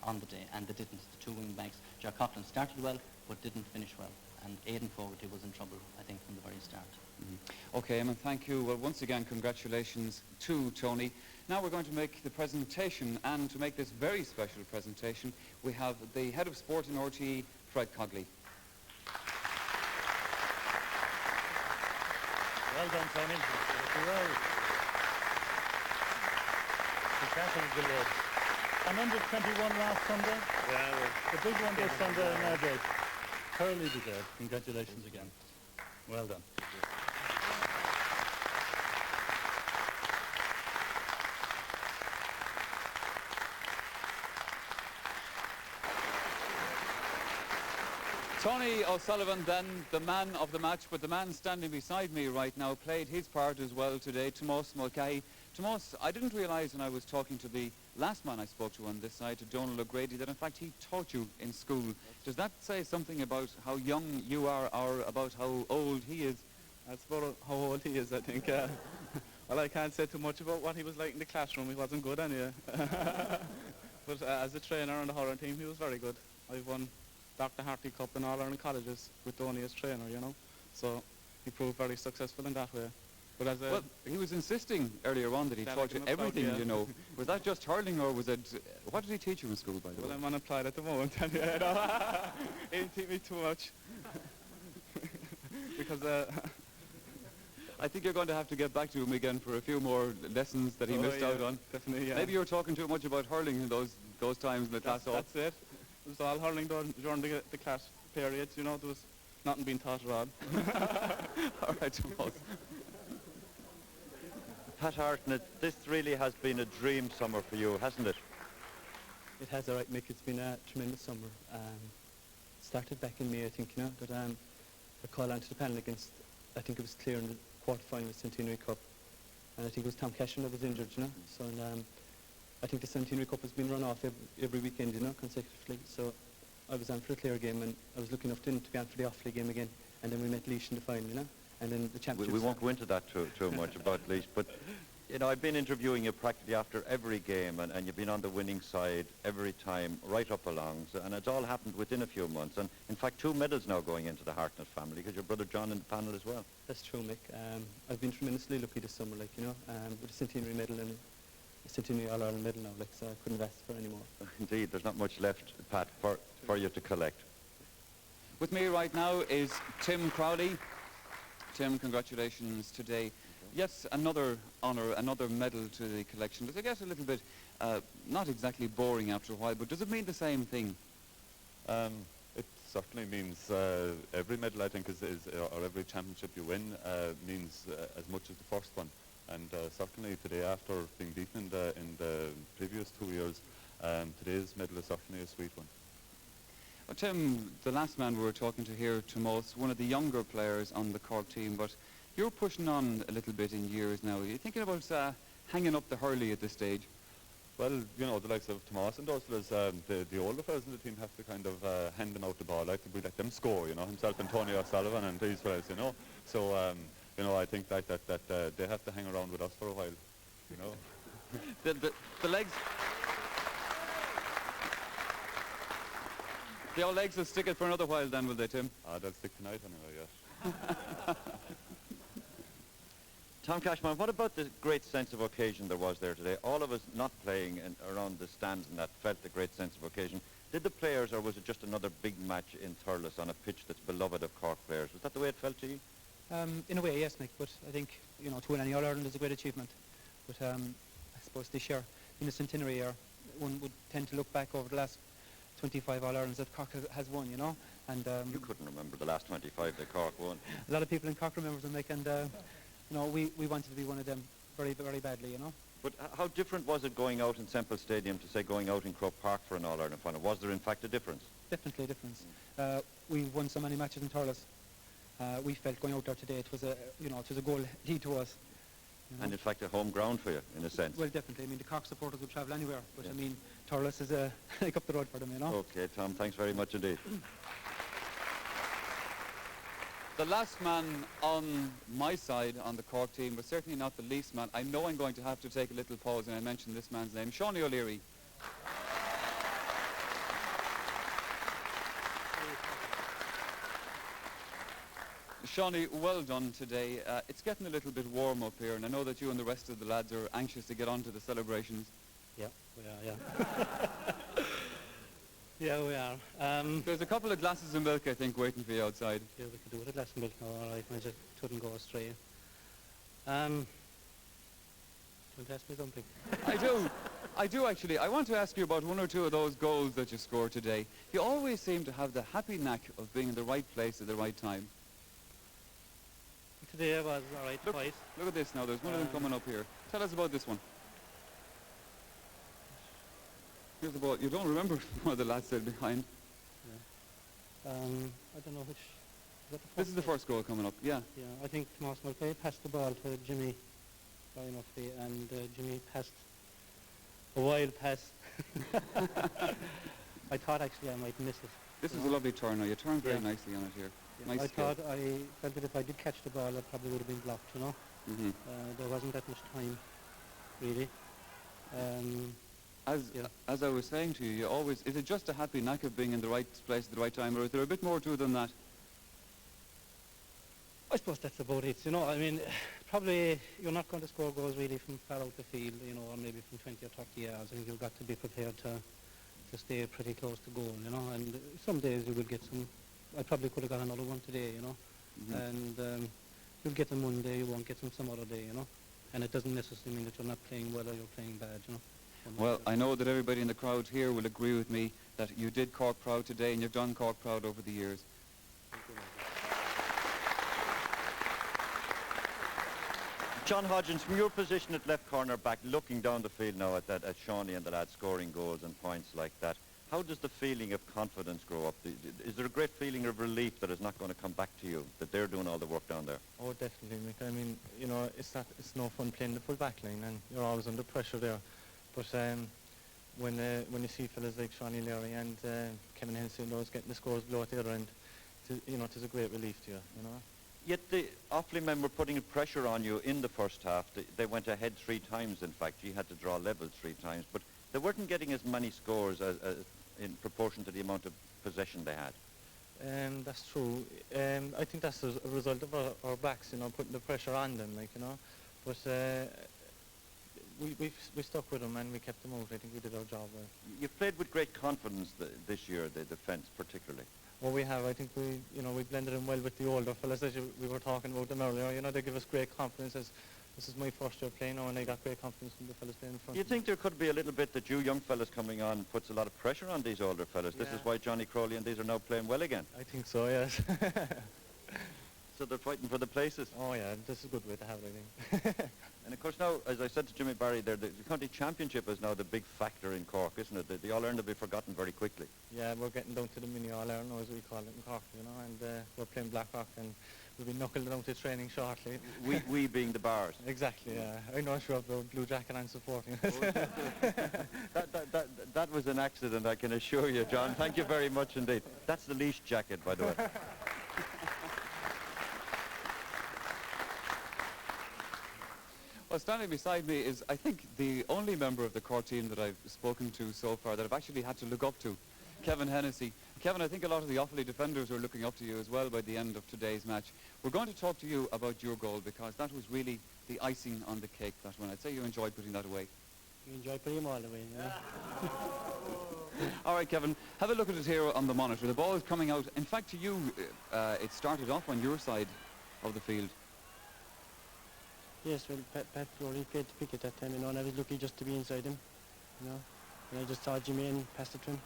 on the day, and they didn't. The two wing-backs, Ger Coughlin started well, but didn't finish well, and Aidan Fogarty was in trouble, I think, from the very start. Okay, Eamon, thank you. Well, once again, congratulations to Tony. Now we're going to make the presentation, and to make this very special presentation, we have the Head of Sport in RTE, Fred Cogley. Well done, Tony. Well. The castle is delayed. And under 21 last Sunday. Yeah, well, the big one this Sunday in our date. Thoroughly deserved. Congratulations again. Well done. Tony O'Sullivan, then the man of the match, but the man standing beside me right now played his part as well today, Tomas Mulcahy. Tomas, I didn't realise when I was talking to the last man I spoke to on this side, to Donald O'Grady, that in fact he taught you in school. Does that say something about how young you are, or about how old he is? That's about how old he is, I think. Well, I can't say too much about what he was like in the classroom. He wasn't good anyway. But as a trainer on the hurling team, he was very good. I've won Dr. Hartley Cup in All-Ireland colleges with Tony as trainer, you know. So he proved very successful in that way. But as a... Well, he was insisting earlier on that he taught you everything, you know. Was that just hurling, or was it... What did he teach you in school, by the way? Well, I'm unemployed at the moment, and you know, he didn't teach me too much. Because... I think you're going to have to get back to him again for a few more lessons that he missed out on. Definitely, yeah. Maybe you were talking too much about hurling in those times in the class hall. That's it. It was all hurling during the class periods, you know. There was nothing being taught at all. All right, Tomas. Pat Hartnett, this really has been a dream summer for you, hasn't it? It has, all right, Mick. It's been a tremendous summer. Started back in May, I think, you know, that I called onto the panel against, I think it was clear in the quarter-final Centenary Cup. And I think it was Tom Cashin that was injured, you know. So I think the Centenary Cup has been run off every weekend, you know, consecutively. So I was on for the Clare game, and I was lucky enough to be on for the Offaly game again. And then we met Laois in the final, you know. And then the championship. We won't go into that too much about Laois, but you know, I've been interviewing you practically after every game, and you've been on the winning side every time, right up along. So, and it's all happened within a few months. And in fact, 2 medals now going into the Hartnett family, because your brother John in the panel as well. That's true, Mick. I've been tremendously lucky this summer, like, you know, with a Centenary medal and a Centenary All-Ireland medal now, like, so I couldn't have asked for any more. Indeed, there's not much left, Pat, for you to collect. With me right now is Tim Crowley. Tim, congratulations today. Yes, another honour, another medal to the collection. Does it get a little bit, not exactly boring after a while, but does it mean the same thing? It certainly means every medal, I think, or every championship you win means as much as the first one. And certainly today, after being beaten in the previous 2 years, today's medal is certainly a sweet one. Well, Tim, the last man we were talking to here, Tomas, one of the younger players on the Cork team, but you're pushing on a little bit in years now. Are you thinking about hanging up the hurley at this stage? Well, you know, the likes of Tomas and those fellas, the older fellas in the team have to kind of hand them out the ball, like we let them score, you know, himself and Tony O'Sullivan and these fellas, you know. So, you know, I think that they have to hang around with us for a while, you know. The legs... The old legs will stick it for another while then, will they, Tim? They'll stick tonight anyway, yes. Tom Cashman, what about the great sense of occasion there was there today? All of us not playing and around the stands and that felt a great sense of occasion. Did the players, or was it just another big match in Thurles on a pitch that's beloved of Cork players? Was that the way it felt to you? In a way, yes, Nick, but I think, you know, to win any All-Ireland is a great achievement. But I suppose this year, in the centenary year, one would tend to look back over the last 25 All-Irelands that Cork has won, you know. And you couldn't remember the last 25 that Cork won. A lot of people in Cork remember them, Nick, and, you know, we wanted to be one of them very, very badly, you know. But how different was it going out in Semple Stadium to, say, going out in Croke Park for an All-Ireland final? Was there, in fact, a difference? Definitely a difference. We won so many matches in Thurles. We felt going out there today, it was a, you know, it was a goal lead to us. You know? And in fact, a home ground for you, in a sense. Well, definitely. I mean, the Cork supporters would travel anywhere, but I mean, Thurles is like up the road for them, you know. Okay, Tom, thanks very much indeed. The last man on my side on the Cork team, but certainly not the least man. I know I'm going to have to take a little pause and I mention this man's name, Shawnee O'Leary. Shawnee, well done today. It's getting a little bit warm up here, and I know that you and the rest of the lads are anxious to get on to the celebrations. Yeah, we are, yeah. Yeah, we are. There's a couple of glasses of milk, I think, waiting for you outside. Yeah, we could do with a glass of milk now, all right, I just couldn't go astray. Do you want to ask me something? I do actually. I want to ask you about one or two of those goals that you scored today. You always seem to have the happy knack of being in the right place at the right time. Today I was all right twice. Look at this now, there's one of them coming up here. Tell us about this one. Here's the ball. You don't remember what the lads said behind. Yeah. I don't know which. This is the first goal coming up, yeah. Yeah, I think Tomas Mulcahy passed the ball to Jimmy very roughly, and Jimmy passed a wild pass. I thought actually I might miss it. This is a lovely turn now. You turned very nicely on it here. Yeah, Nice I skill. thought I felt that if I did catch the ball, I probably would have been blocked, you know. There wasn't that much time, really. As I was saying to you, you always, is it just a happy knack of being in the right place at the right time, or is there a bit more to it than that? I suppose that's about it, you know. I mean, probably you're not going to score goals really from far out the field, you know, or maybe from 20 or 30 yards. I think you've got to be prepared to stay pretty close to goal, you know. And some days you will get some. I probably could have got another one today, you know. And you'll get them one day, you won't get them some other day, you know. And it doesn't necessarily mean that you're not playing well or you're playing bad, you know. Well, I know that everybody in the crowd here will agree with me that you did Cork proud today, and you've done Cork proud over the years. John Hodgins, from your position at left corner back, looking down the field now at Shawnee and the lads scoring goals and points like that, how does the feeling of confidence grow up? Is there a great feeling of relief that is not going to come back to you, that they're doing all the work down there? Oh, definitely, Mick. I mean, you know, it's no fun playing the full back line, and you're always under pressure there. But when you see fellas like Shawnee Leary and Kevin Hensey and those getting the scores below at the other end, you know, it is a great relief to you, you know. Yet the Offaly men were putting pressure on you in the first half. They went ahead 3 times, in fact. You had to draw level 3 times, but they weren't getting as many scores as in proportion to the amount of possession they had. That's true. I think that's a result of our backs, you know, putting the pressure on them, like, you know. But we stuck with them and we kept them out. I think we did our job well. You've played with great confidence this year, the defence particularly. Well, we have. I think we blended in well with the older fellas, as we were talking about them earlier. You know, they give us great confidence. As this is my first year playing now, and I got great confidence from the fellas playing in front. Do you think there could be a little bit that you young fellas coming on puts a lot of pressure on these older fellas? Yeah. This is why Johnny Crowley and these are now playing well again. I think so, yes. So they're fighting for the places. Oh yeah, this is a good way to have it, I think. And of course now, as I said to Jimmy Barry there, the county championship is now the big factor in Cork, isn't it? The All-Ireland will be forgotten very quickly. Yeah, we're getting down to the mini All-Ireland now, as we call it in Cork, you know, and we're playing Blackrock, and we'll be knuckling down to training shortly. We being the bars. Exactly, yeah. I'm not sure of the blue jacket I'm supporting. That was an accident, I can assure you, John. Thank you very much indeed. That's the leash jacket, by the way. Well, standing beside me is, I think, the only member of the Cork team that I've spoken to so far that I've actually had to look up to, Kevin Hennessy. Kevin, I think a lot of the Offaly defenders are looking up to you as well by the end of today's match. We're going to talk to you about your goal because that was really the icing on the cake, that one. I'd say you enjoyed putting that away. You enjoy putting them all away, you know. All right, Kevin, have a look at it here on the monitor. The ball is coming out. In fact, to you, it started off on your side of the field. Yes, well, Pat Flory paid to pick it that time, you know, and I was lucky just to be inside him, you know. And I just saw Jimmy and passed it to him.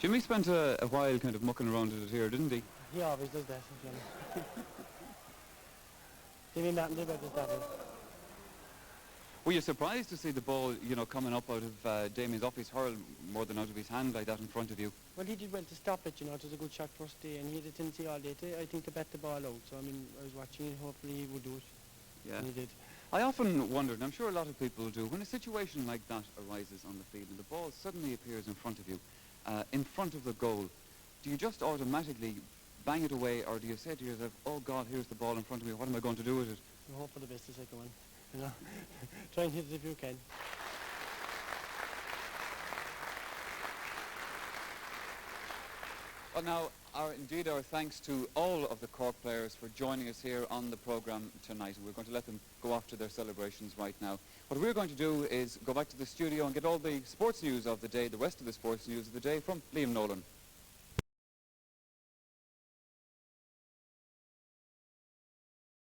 Jimmy spent a while kind of mucking around at it here, didn't he? He always does that, to be honest. Jimmy Martin did about that. Were you surprised to see the ball, you know, coming up out of Damien Duffy's hurl more than out of his hand like that in front of you? Well, he did well to stop it, you know. It was a good shot first day, and he had a tendency all day to, I think, to bat the ball out. So, I mean, I was watching it, hopefully he would do it. Yeah. And he did. I often wondered, and I'm sure a lot of people do, when a situation like that arises on the field and the ball suddenly appears in front of you, in front of the goal, do you just automatically bang it away, or do you say to yourself, oh God, here's the ball in front of me, what am I going to do with it? You hope for the best the second one, you know. Try and hit it if you can. Well, now, indeed our thanks to all of the Cork players for joining us here on the programme tonight. We're going to let them go off to their celebrations right now. What we're going to do is go back to the studio and get all the sports news of the day, the rest of the sports news of the day, from Liam Nolan.